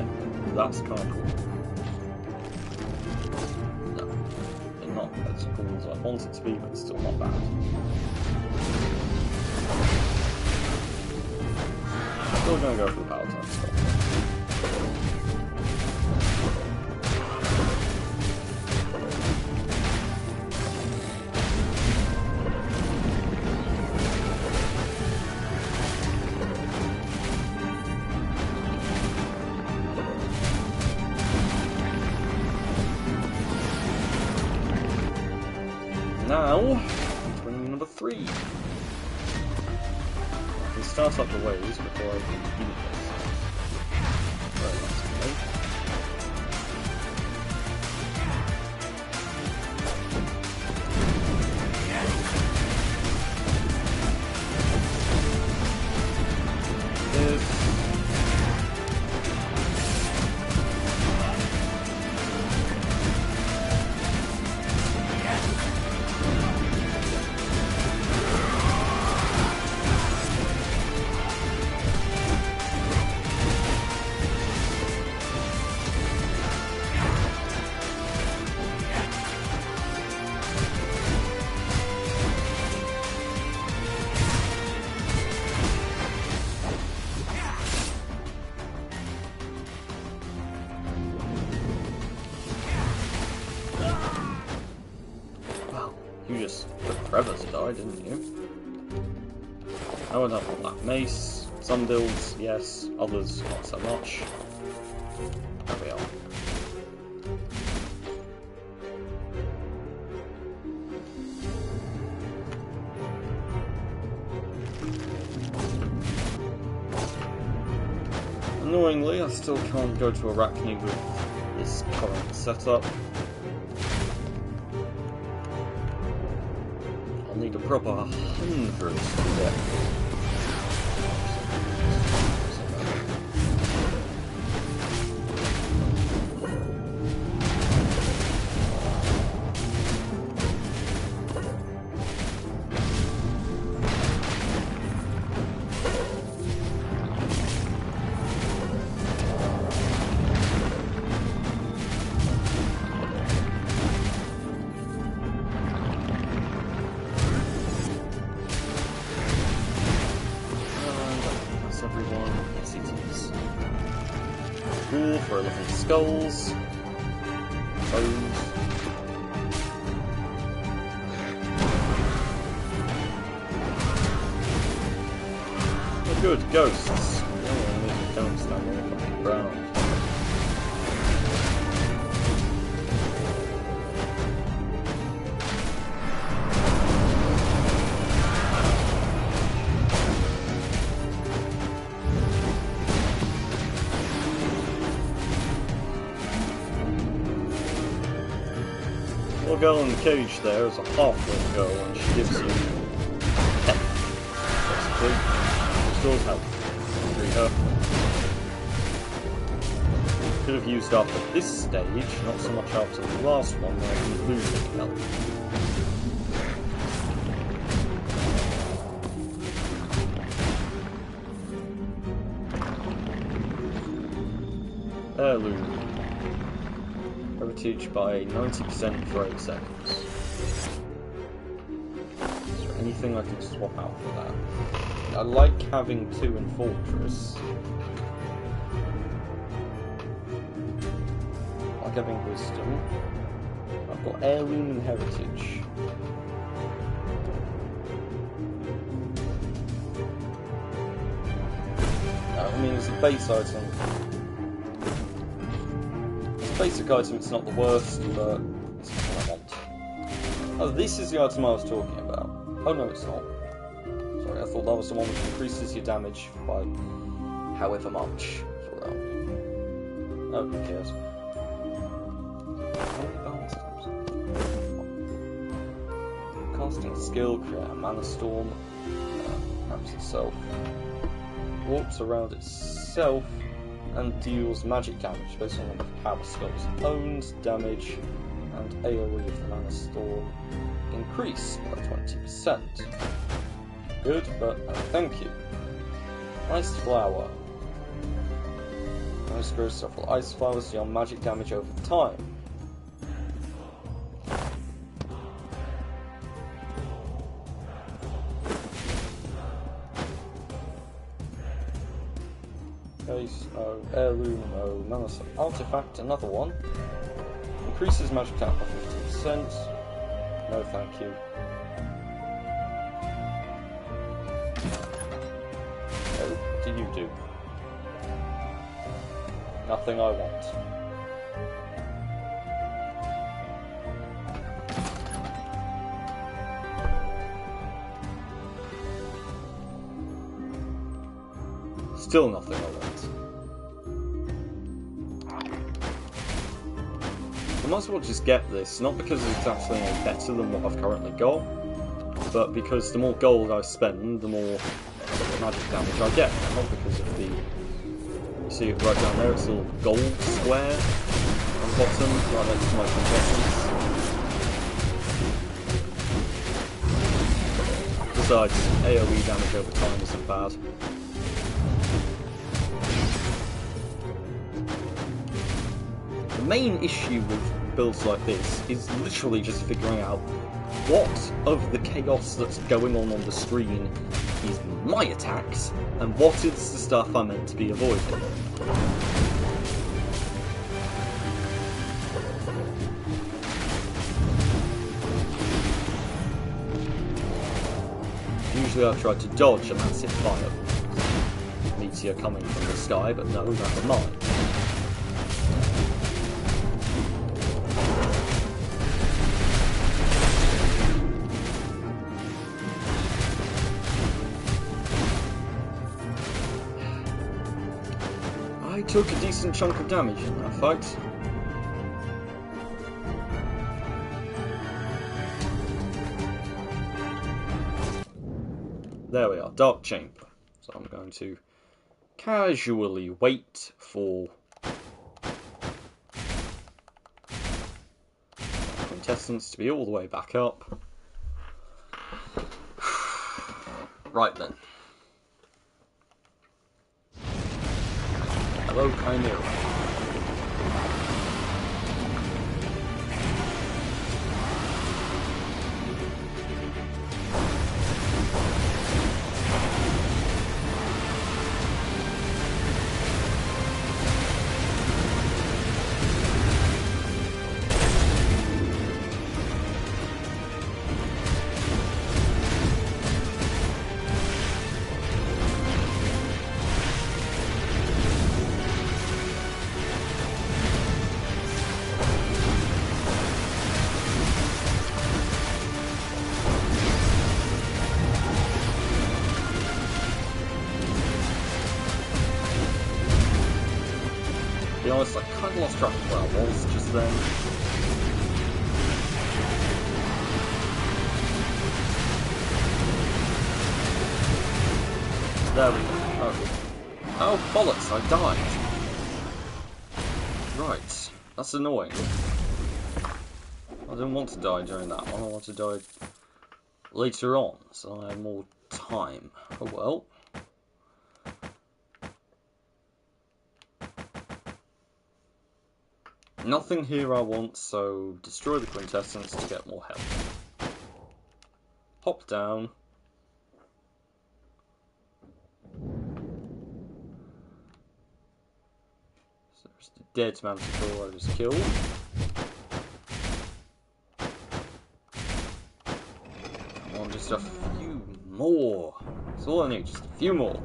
that's kind of cool. No, they're not as cool as I want it to be, but it's still not bad. Still gonna go for the power time stuff. Now, training number 3. I can start up the waves before I can do this. Very nice to know. You just took forever to die, didn't you? I would have a black mace. Some builds, yes. Others, not so much. There we are. Annoyingly, I still can't go to Arachne with this current setup. I'll need a proper 100 to get. Everyone, yes it is. Cool for 11 skulls. Bows. Oh good, ghosts. Oh, don't stand on the fucking ground. The girl in the cage there is a half-wit girl, and she gives you health, basically. Restores health. Free her. Could have used up at this stage, not so much after the last one where I didn't lose any health. Heirloom. Heritage by 90% for 8 seconds. Is there anything I can swap out for that? I like having 2 in Fortress. I like having Wisdom. I've got Heirloom and Heritage. I mean, it's a base item. It's a basic item, it's not the worst, but it's not what I want. Oh, this is the item I was talking about. Oh no, it's not. Sorry, I thought that was the one which increases your damage by however much. Oh, who cares? Casting skill, create a mana storm, maps itself, warps around itself, and deals magic damage based on the power spells owned, damage, and AoE of the mana storm increase by 20%. Good, but thank you. Ice flower. Ice grows several ice flowers, deal magic damage over time. Heirloom, mana artifact, another one. Increases magic damage by 50%. No, thank you. What do you do? Nothing I want. Still nothing I want. I might as well just get this, not because it's actually any better than what I've currently got, but because the more gold I spend, the more magic damage I get, not because of the... You see it right down there, it's a little gold square on the bottom, right next to my contestants. Besides, AoE damage over time isn't bad. The main issue with builds like this is literally just figuring out what of the chaos that's going on the screen is my attacks and what is the stuff I'm meant to be avoiding. Usually I try to dodge a massive fire meteor coming from the sky, but no, never mind. I took a decent chunk of damage in that fight. There we are, Dark Chamber. So I'm going to casually wait for contestants to be all the way back up. Right then. Hello, Chimera. To be honest, I kind of lost track of where I was just then. There we go. Oh, bollocks, I died. Right, that's annoying. I didn't want to die during that one, I want to die later on, so I have more time. Oh well. Nothing here I want, so destroy the quintessence to get more health. Hop down. There's the dead manticore I just killed. Come on, just a few more. That's all I need, just a few more.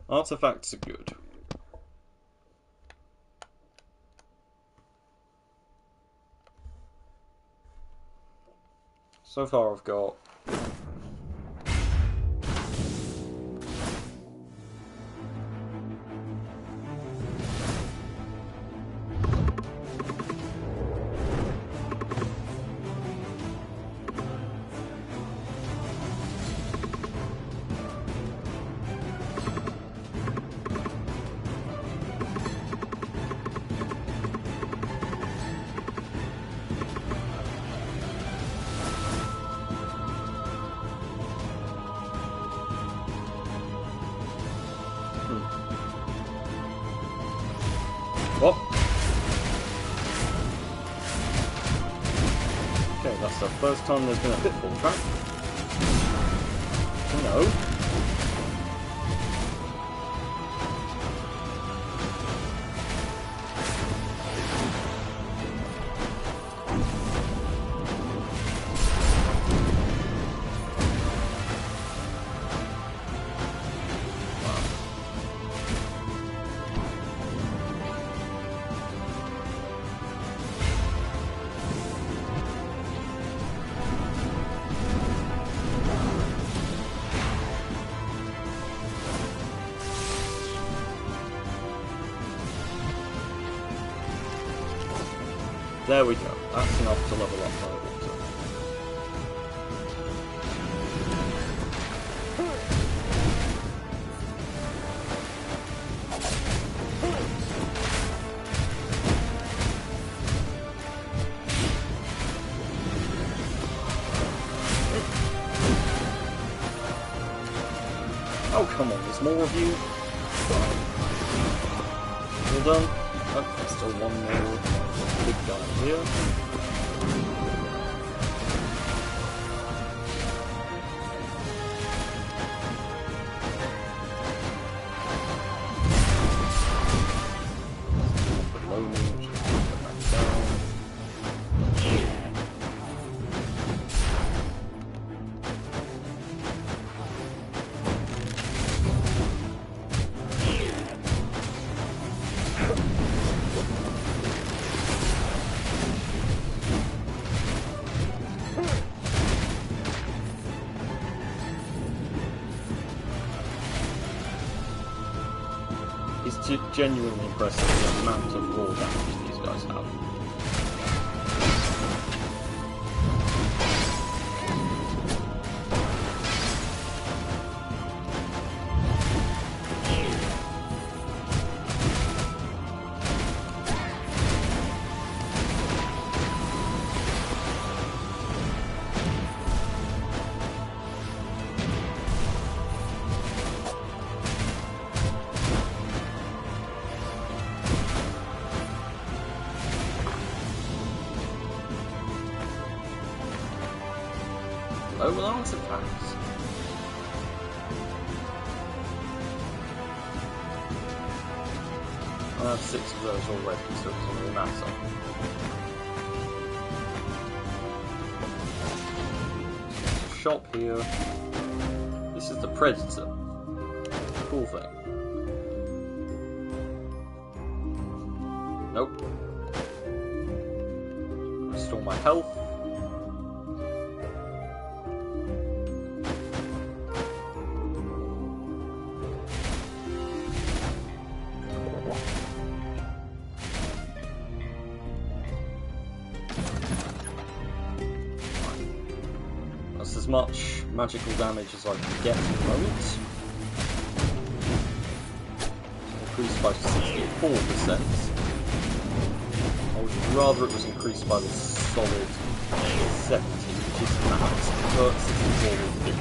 Artifacts are good. So far I've got oh! Okay, that's the first time there's been a pitfall trap. No. There we go. That's enough to level up my water. Oh, come on, there's more of you. Well done. Oh, there's still one more big guy here. Below me, just go back down. It's genuinely impressive the amount of raw damage these guys have. Low artifacts. I have 6 of those already, so it doesn't really matter. Shop here. This is the Predator. Cool thing. Nope. Restore my health. That's as much magical damage as I can get at the moment. Increased by 64%. I would rather it was increased by the solid 70, which is max, but 64 would be now.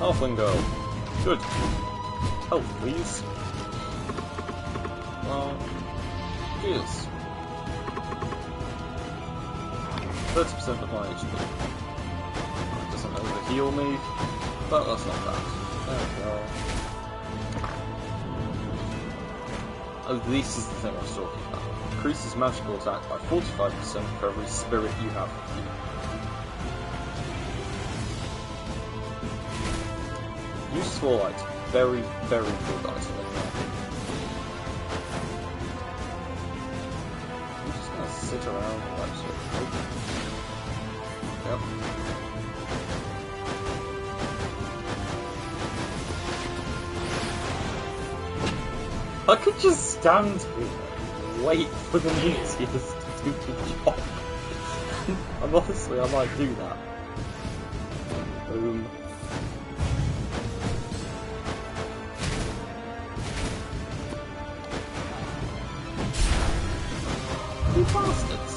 Halfling girl. Good. Health, please. Cheers. 30% of my HP. That doesn't over-heal me, but that's not bad. There we go. Oh, this is the thing I was talking about. Increases magical attack by 45% for every spirit you have with you. Useful item. Very, very good item in there. I'm just gonna sit around and like sort of hope. Yep. I could just stand here and wait for the meteors to do the job. And honestly, I might do that. Boom. You bastards!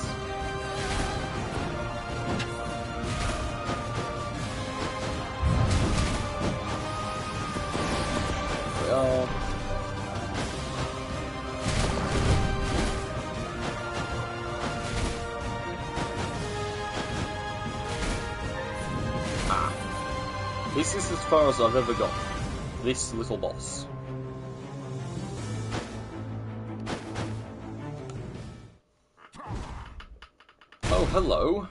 They are. This is as far as I've ever got. This little boss. Oh, hello.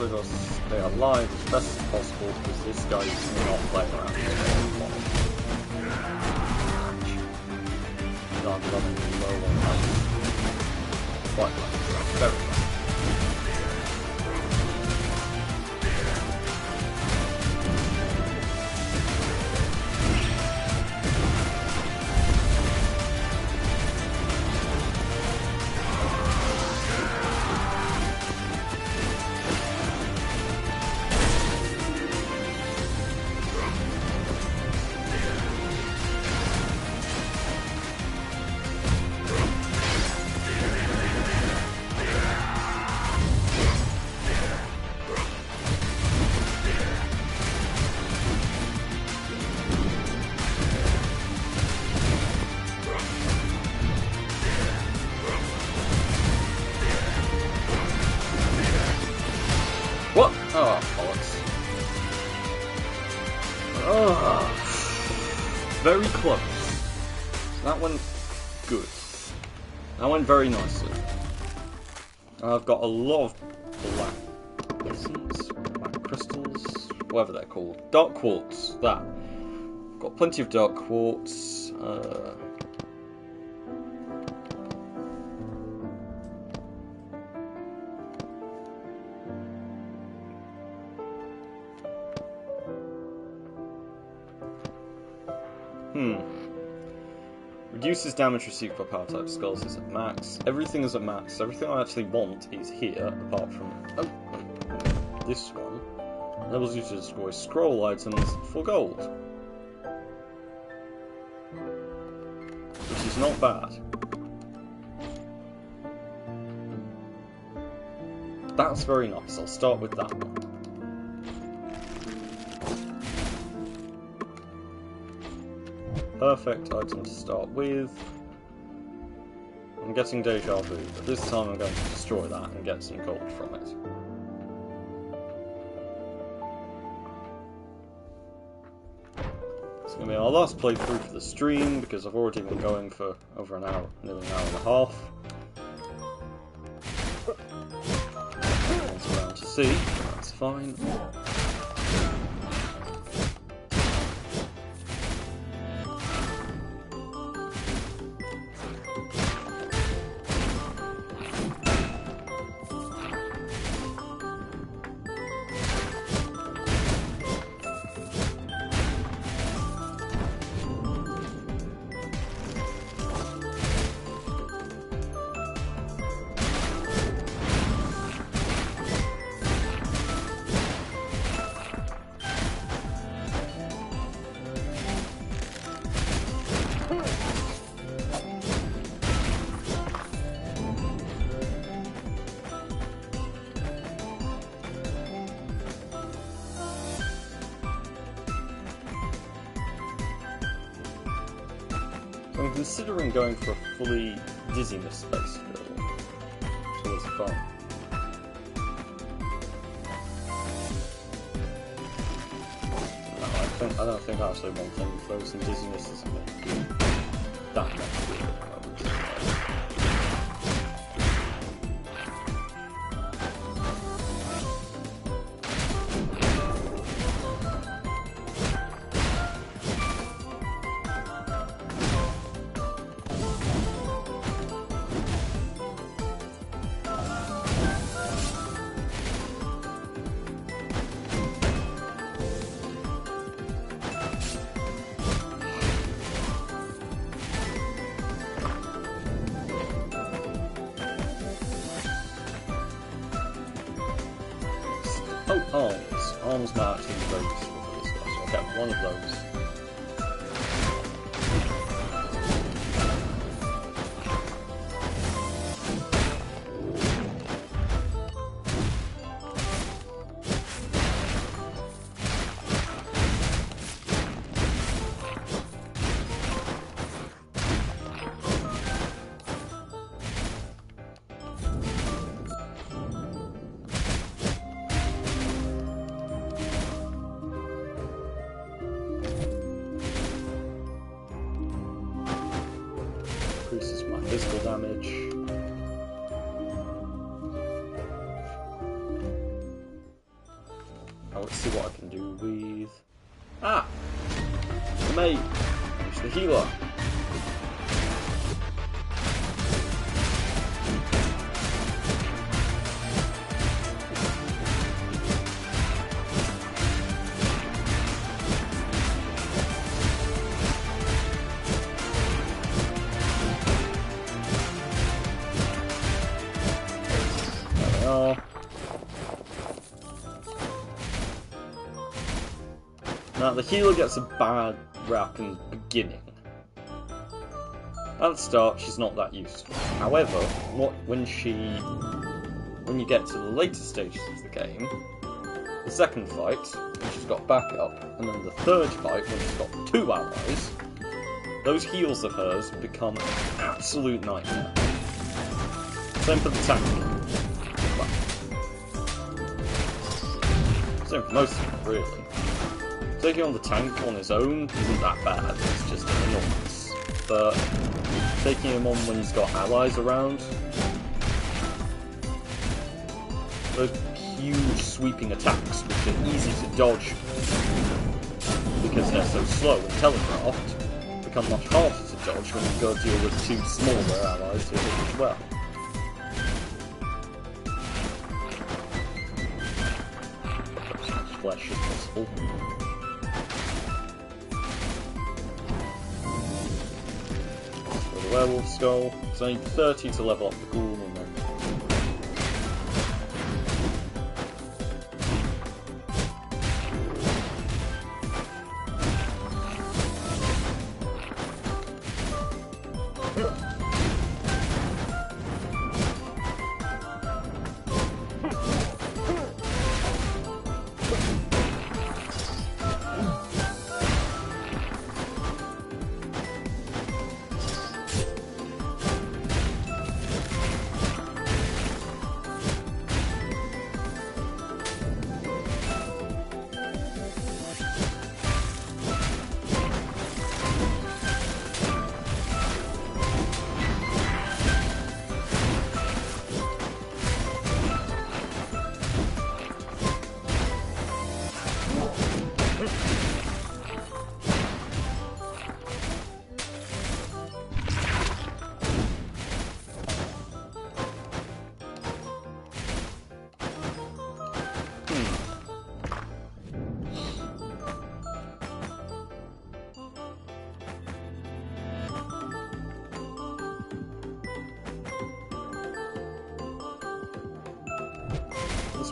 also got to stay alive as best as possible because this guy is not playing around anymore. I'm running low on health. Quite much. Very much. What? Oh, bollocks. Oh, very close. That went good. That went very nicely. I've got a lot of black essence, black crystals, whatever they're called. Dark quartz, that. Got plenty of dark quartz. Reduces damage received by power type skulls is at max. Everything is at max. Everything I actually want is here, apart from this one. Enables you to destroy scroll items for gold, which is not bad. That's very nice. I'll start with that one. Perfect item to start with. I'm getting deja vu, but this time I'm going to destroy that and get some gold from it. I mean, our last playthrough for the stream, because I've already been going for over an hour, nearly an hour and a half. One's around to see, that's fine. I'm considering going for a fully dizziness-based build. So it's fun. No, I don't think actually one thing with those and dizziness isn't going to do that much at the moment. Oh, arms might actually be very useful for this guy, so I'll get one of those. Increases my physical damage. Now let's see what I can do with... Ah! The mate! It's the healer! Now, the healer gets a bad rap in the beginning. At the start, she's not that useful. However, when you get to the later stages of the game, the second fight, when she's got backup, and then the third fight, when she's got 2 allies, those heals of hers become an absolute nightmare. Same for the tank. Same for most of them, really. Taking on the tank on his own isn't that bad, it's just an annoyance. But taking him on when he's got allies around, those huge sweeping attacks, which are easy to dodge because they're so slow and telegraphed, become much harder to dodge when you've got to deal with 2 smaller allies to hit as well. As much flesh as possible. Werewolf Skull, so I need 30 to level up the Ghoul and then...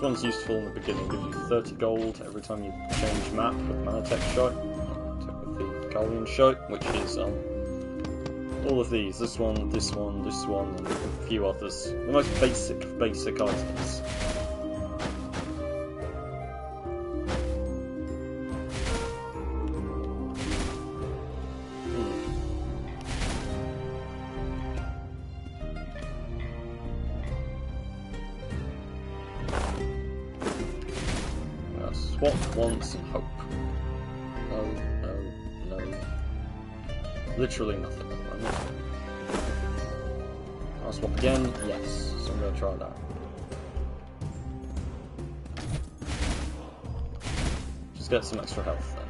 This one's useful in the beginning, gives you 30 gold every time you change map with Manatech Shite, with the Galleon Shite, which is all of these. This one, this one, this one, and a few others. The most basic items. Swap once and hope. No. Literally nothing at the moment. I'll swap again, yes. So I'm going to try that. Just get some extra health then.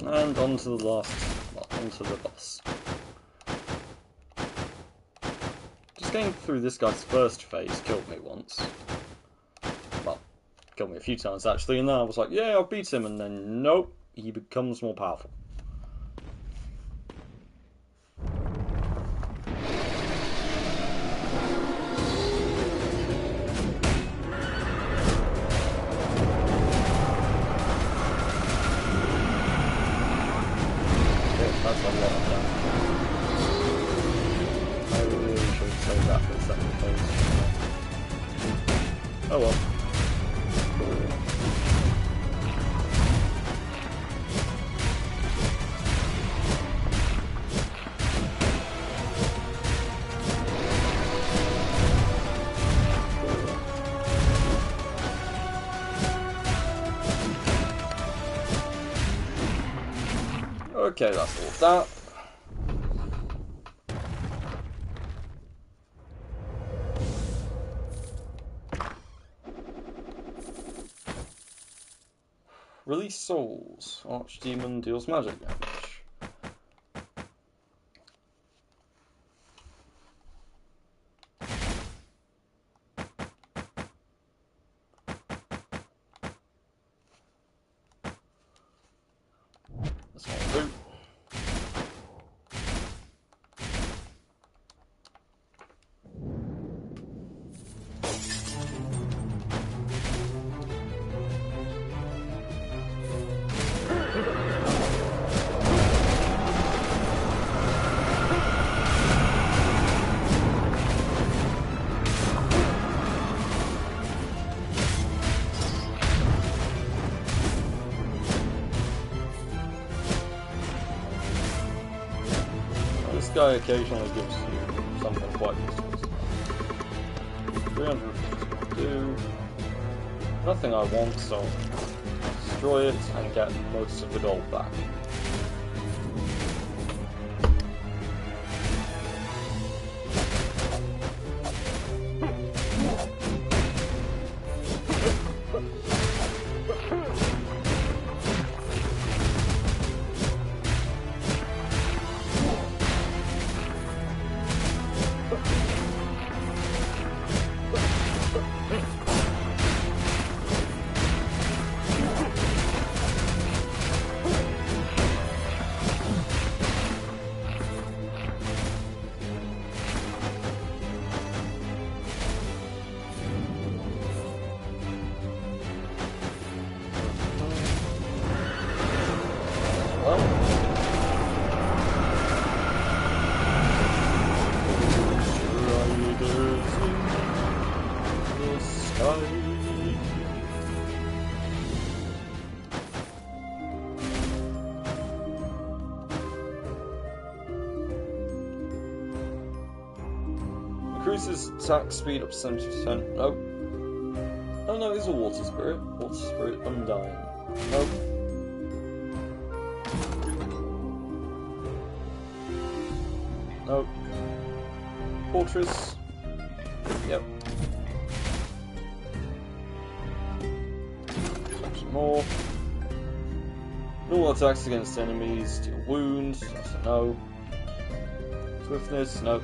And onto the onto the boss. Just getting through this guy's first phase killed me once. Well, killed me a few times actually, and then I was like, yeah, I'll beat him, and then nope, he becomes more powerful. That's a lot of damage. I really should save that for the second phase. Oh well. Okay, that's all of that. Release souls. Archdemon deals magic damage. That's what I'll do. This guy occasionally gives you something quite useful. 350 do nothing I want, so I'll destroy it and get most of the gold back. Increases attack speed up 70%. Nope. Oh no, it is a water spirit. Water spirit undying. Nope. Nope. Fortress. Yep. Some more. Normal attacks against enemies, deal wounds. That's a no. Swiftness. Nope.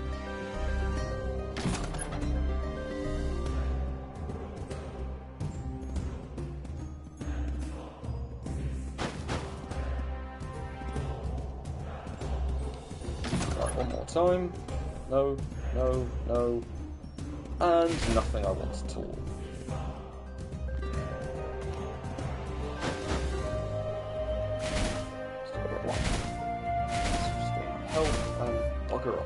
One more time. No, no, no. And nothing I want at all. Still got one. Let's restore my health and bugger off.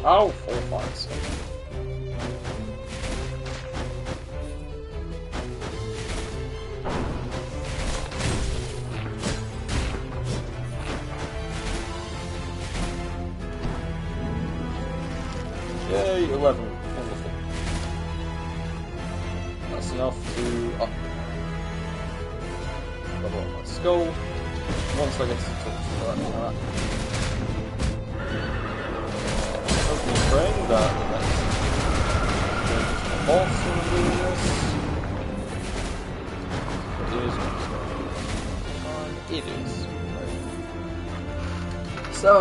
Oh, 4, 5, 6. Yay, 11. Wonderful. That's enough to up. Level up my skull. Once I get to talk to that. Praying that the next boss will do this. It is. So,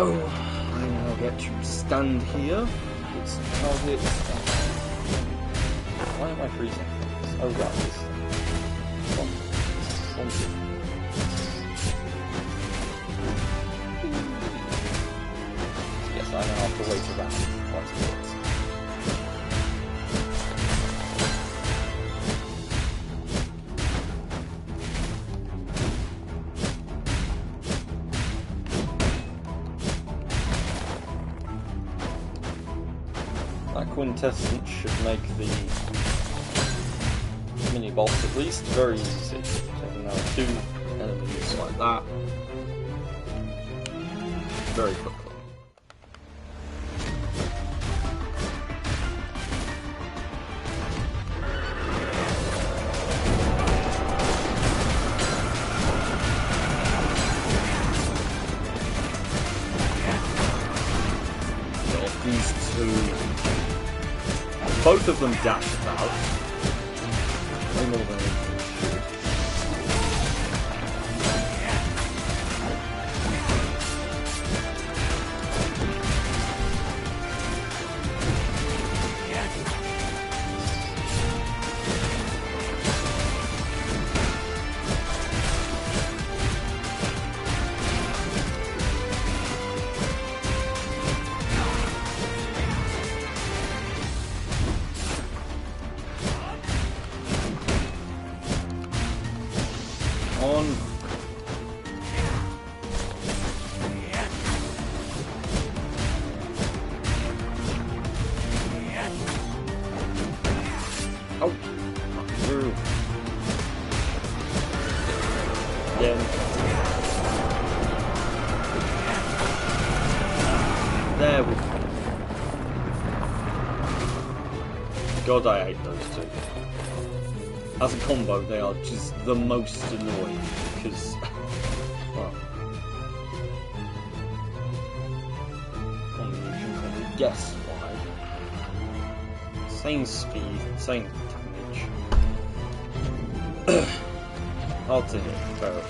I now get to stand here. It's target. Why am I freezing? Oh, right, this thing. Yes, I now have to wait around. That quintessence should make the mini boss at least very easy. Taking out 2 enemies like that very quickly. These two, both of them dash about, way more than anything should. On. Oh, not through. Again. There we go. God, I hate those two. As a combo, they are just the most annoying, because, well, you can probably guess why. Same speed, same damage. Hard to hit, terrible.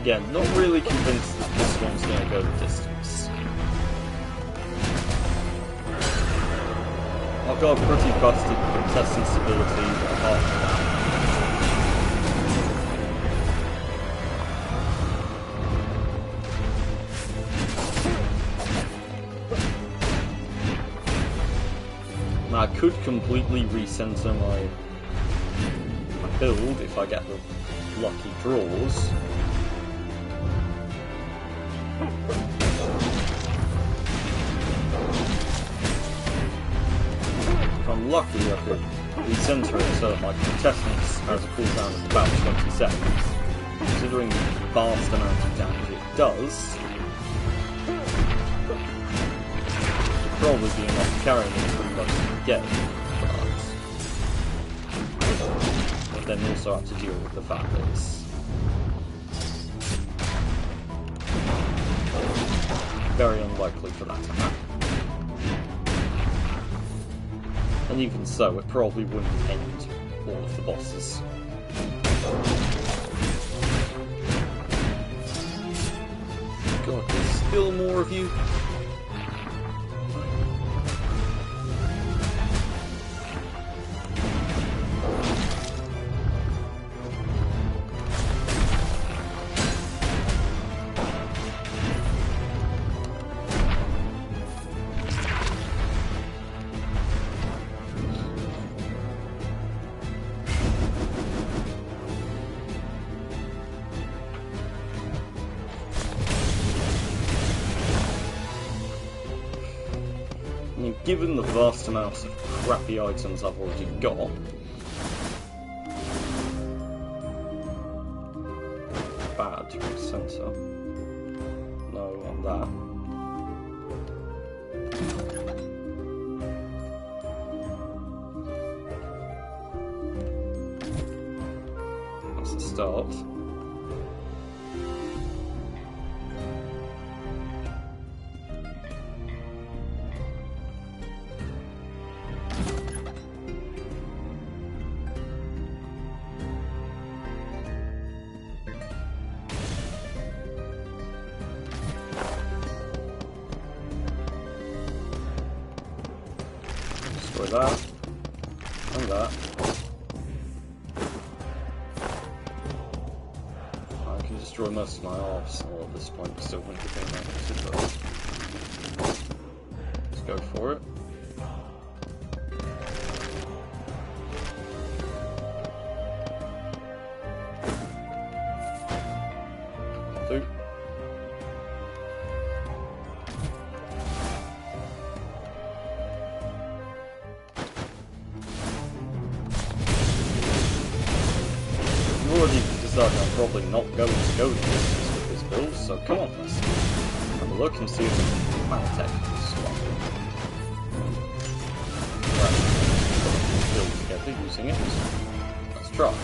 Again, not really convinced that this one's going to go the distance. I've got a pretty busted contestant stability, but apart from that. Now, I could completely recenter my build if I get the lucky draws. If I'm lucky, I could recenter it so that my contestants has a cooldown of about 20 seconds. Considering the vast amount of damage it does, it should probably be enough to carry me through most of the game. But then also have to deal with the fact that it's very unlikely for that to happen. And even so, it probably wouldn't end all of the bosses. God, there's still more of you. Given the vast amounts of crappy items I've already got, bad center. No on that. That's a start. That and that. I can destroy most of my arsenal at this point, but still wouldn't give me that. Let's go for it. Do. I'm probably not going to go the distance with this build, so come on, let's have a look and see if we can Maltech this one. Right, build together using it. Let's try.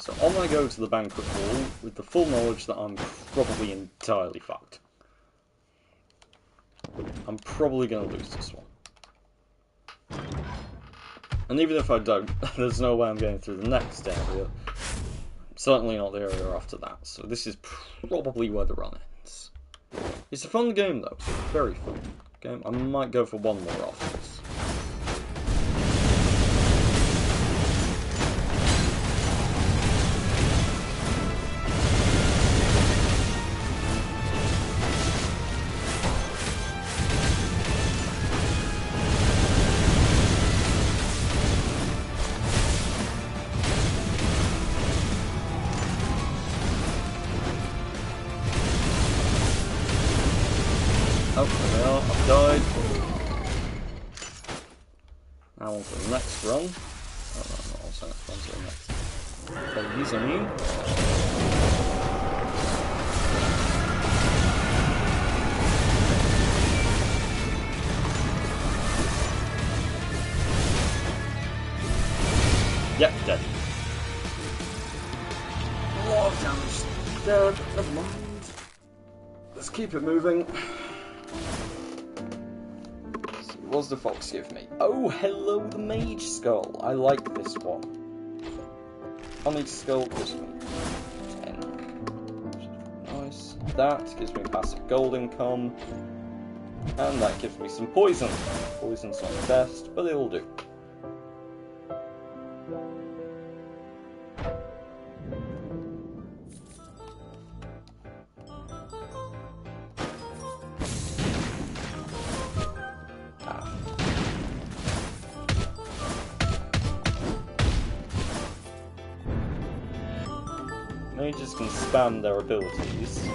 so on I go to the banquet hall with the full knowledge that I'm probably entirely fucked. I'm probably going to lose this one. And even if I don't, there's no way I'm getting through the next area. Certainly not the area after that, so this is probably where the run ends. It's a fun game though, it's a very fun game. I might go for one more after this. Oh, there we are, I've died. Now on to the next run. Oh no, not also next run, to the next. Apologies on you. Yep, dead. A lot of damage there, but never mind. Let's keep it moving. What does the fox give me? Oh, hello, the mage skull. I like this one. Onyx skull gives me 10. Nice. That gives me passive gold income. And that gives me some poison. Poison's not the best, but it'll do. Mages can spam their abilities.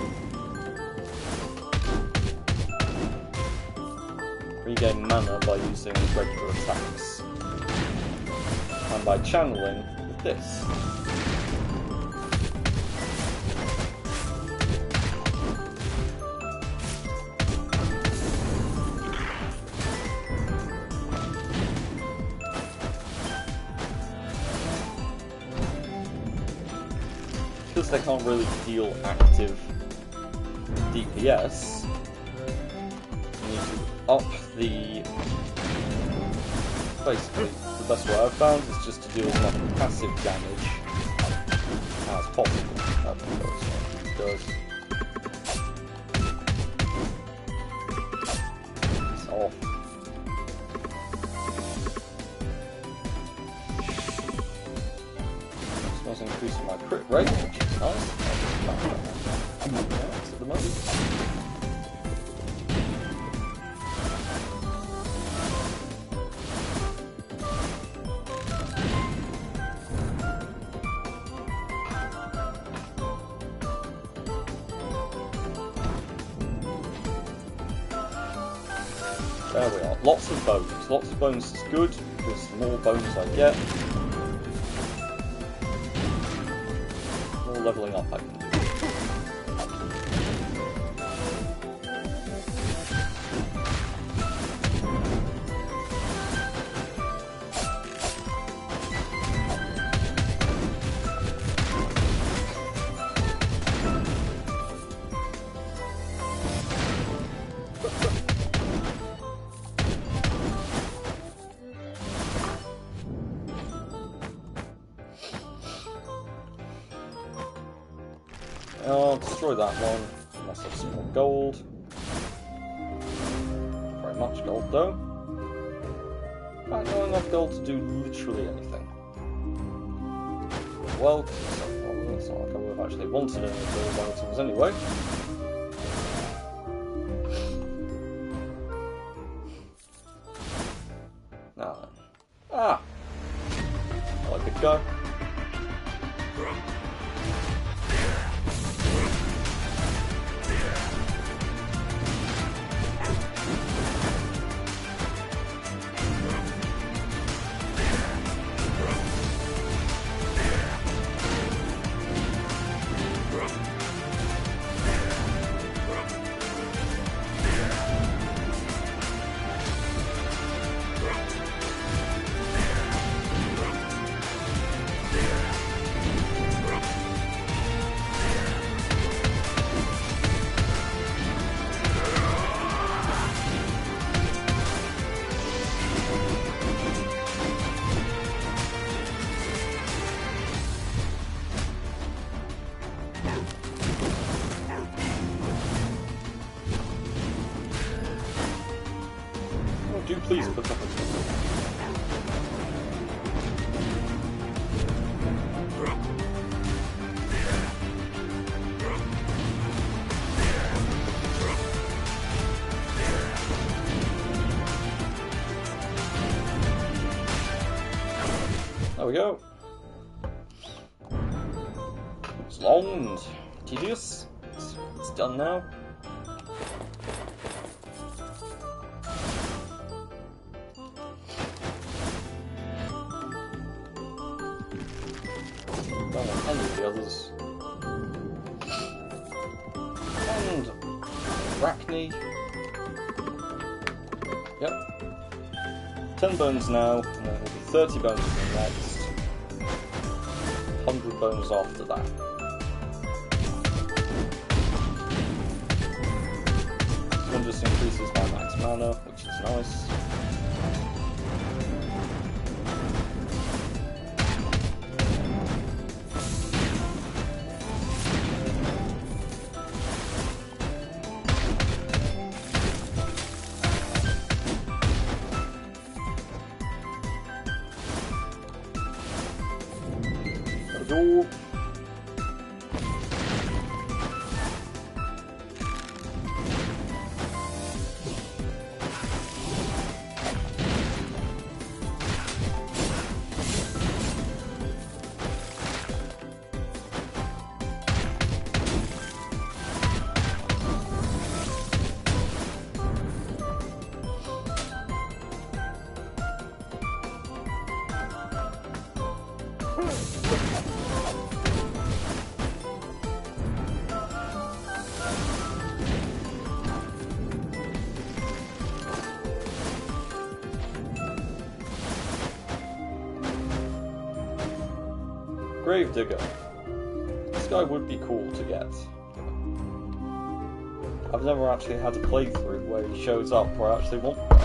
Regain mana by using regular attacks. And by channeling with this. Because they can't really deal active DPS, you need to up the... Basically, the best way I've found is just to deal as much passive damage as possible. That's what it goes. It's off. This was increasing my crit rate, which is nice. Yeah, at the moment. There we are. Lots of bones. Lots of bones is good, because the more bones I get, the more levelling up I can do. I'll destroy that one, unless I have some more gold. Not very much gold though. Not enough gold to do literally anything. Well, it's not like I would have actually wanted any of those items anyway. Now then. Ah! Hello, big guy. please put up a ticket? There we go. It's long and tedious. It's done now. Don't want any of the others. And Arachne. Yep. 10 bones now, and then it'll be 30 bones in the next. 100 bones after that. This one just increases my max mana, which is nice. Go. Gravedigger. This guy would be cool to get. I've never actually had a playthrough where he shows up where I actually want one.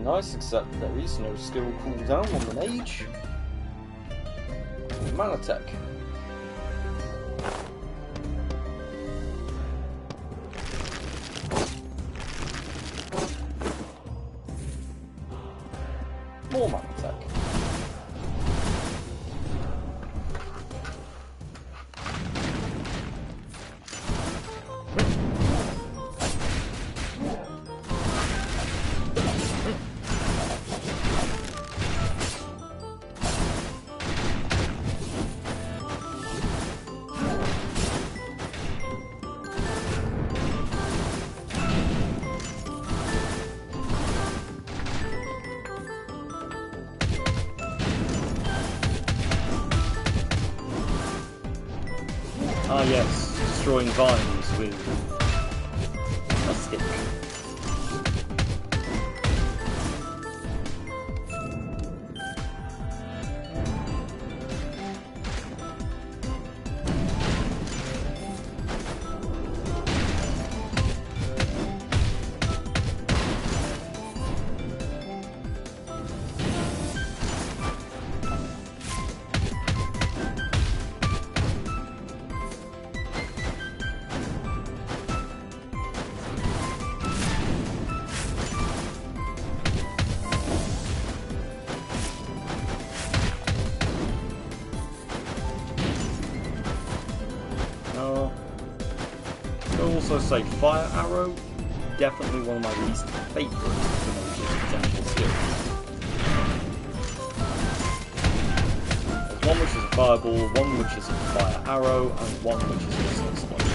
Nice, except there is no skill cooldown on the mage. Mana tech. More mana tech. Ah yes, destroying vines with a stick. I'll also say Fire Arrow, definitely one of my least favourite potential skills. There's one which is a Fireball, one which is a Fire Arrow, and one which is just an Explosion.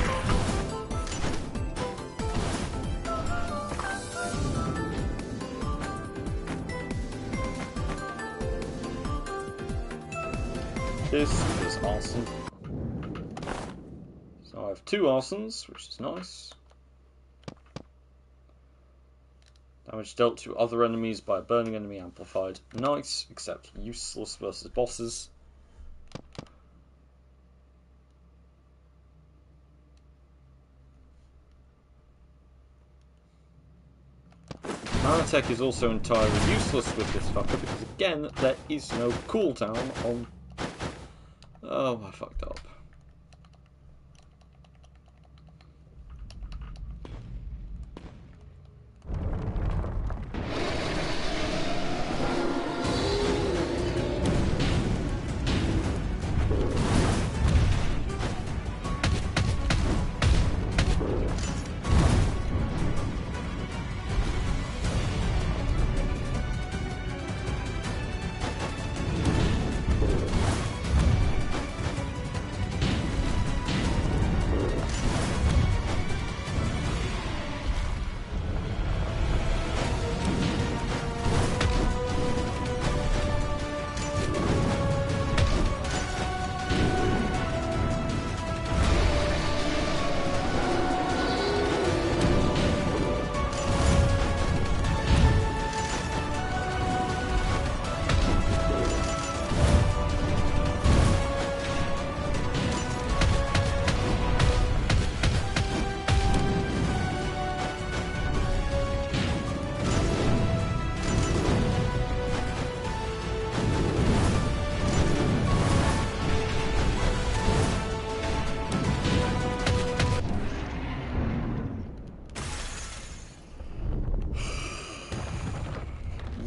This is awesome. So I have 2 arsons, which is nice. Damage dealt to other enemies by a burning enemy amplified. Nice, except useless versus bosses. Nanotech is also entirely useless with this fucker because, again, there is no cooldown on... Oh, I fucked up.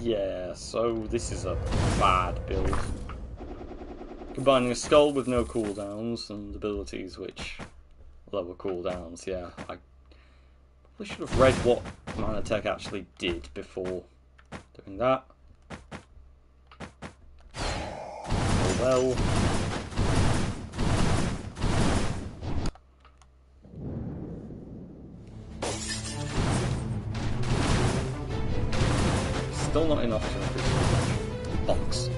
Yeah, so this is a bad build. Combining a Skul with no cooldowns and abilities which lower cooldowns, yeah. I probably should have read what Nanotech actually did before doing that. Oh well. Still not enough to increase the box.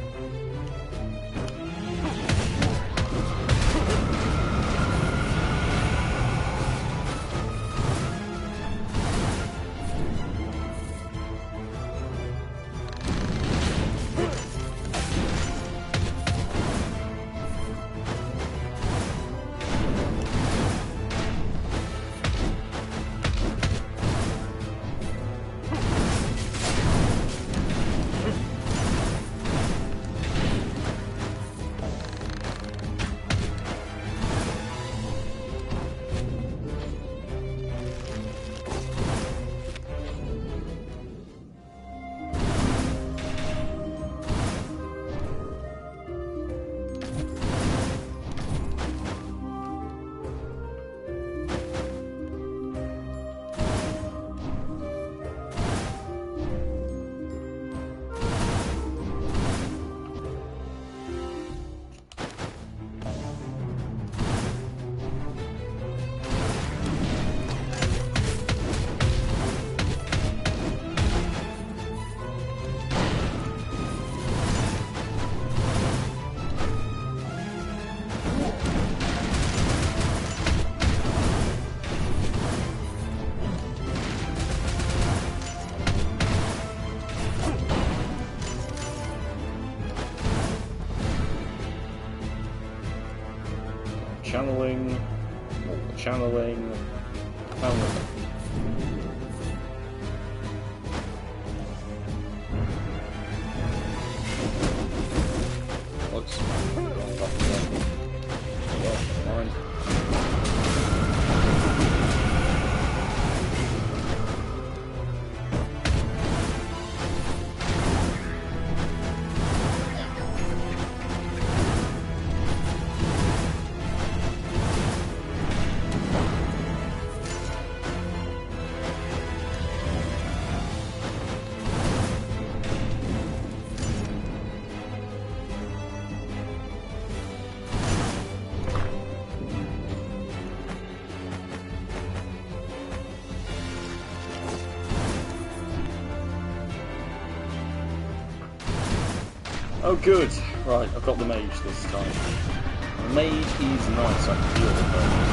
Channeling, more channeling, looks fine. Oh good, right, I've got the mage this time. The mage is nice, I can feel it though.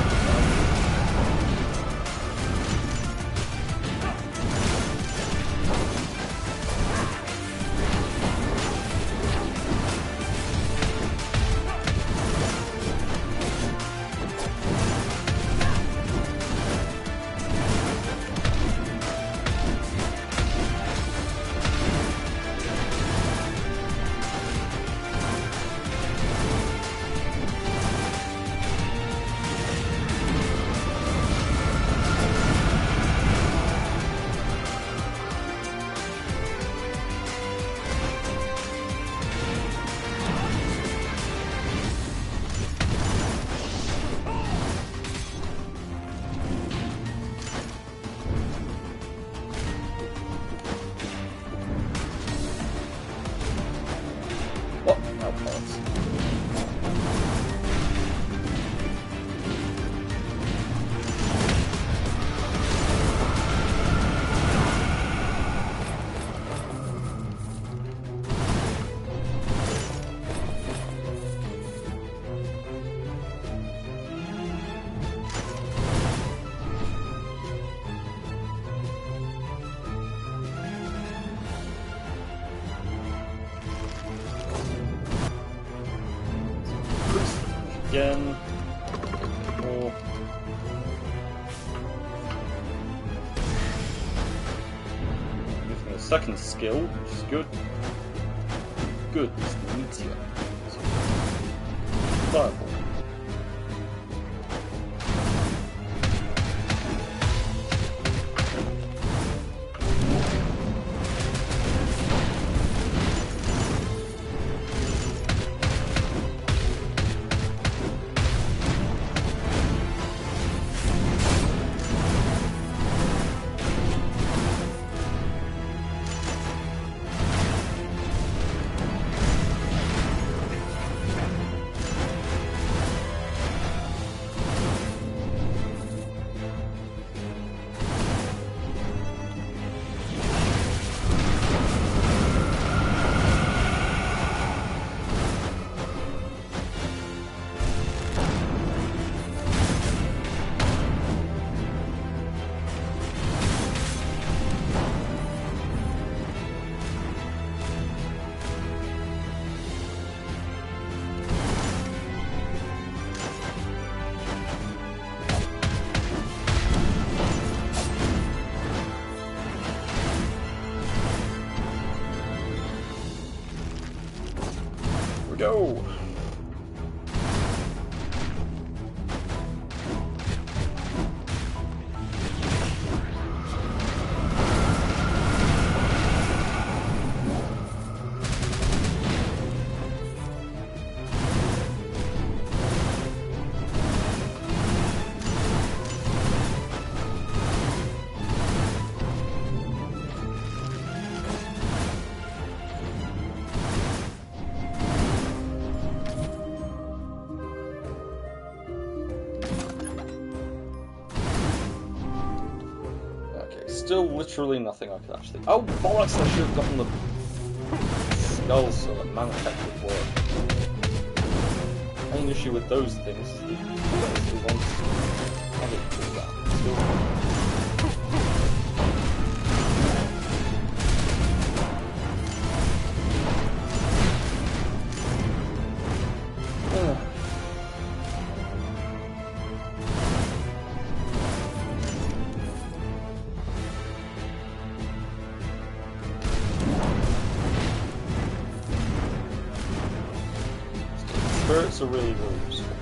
again. More. Using a second skill, which is good. Good, it's the meteor. Fireball. Go! Still literally nothing I could actually... Oh, bollocks! I should have gotten the skulls so that mana tech would work. Main issue with those things is that you want to do that. Still... Spirits are really, really useful.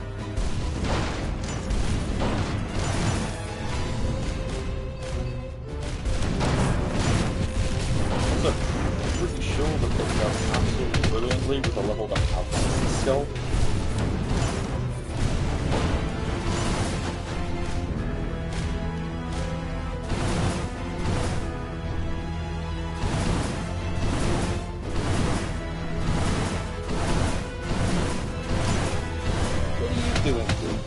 Also, I'm pretty sure that they go absolutely brilliantly with a level that has the skill. Doing good.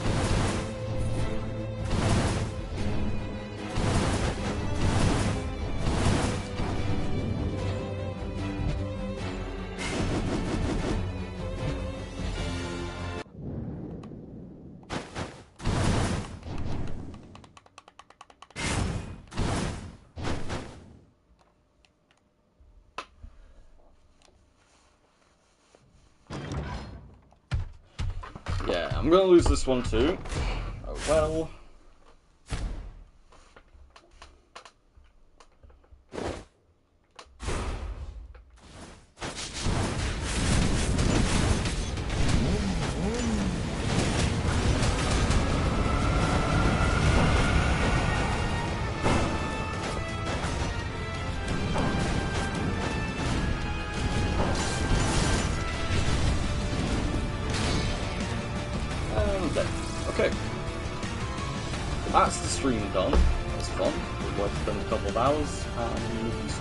Yeah, I'm gonna lose this one too. Oh well. Okay. That's the stream done. That was fun. We've worked for a couple of hours, and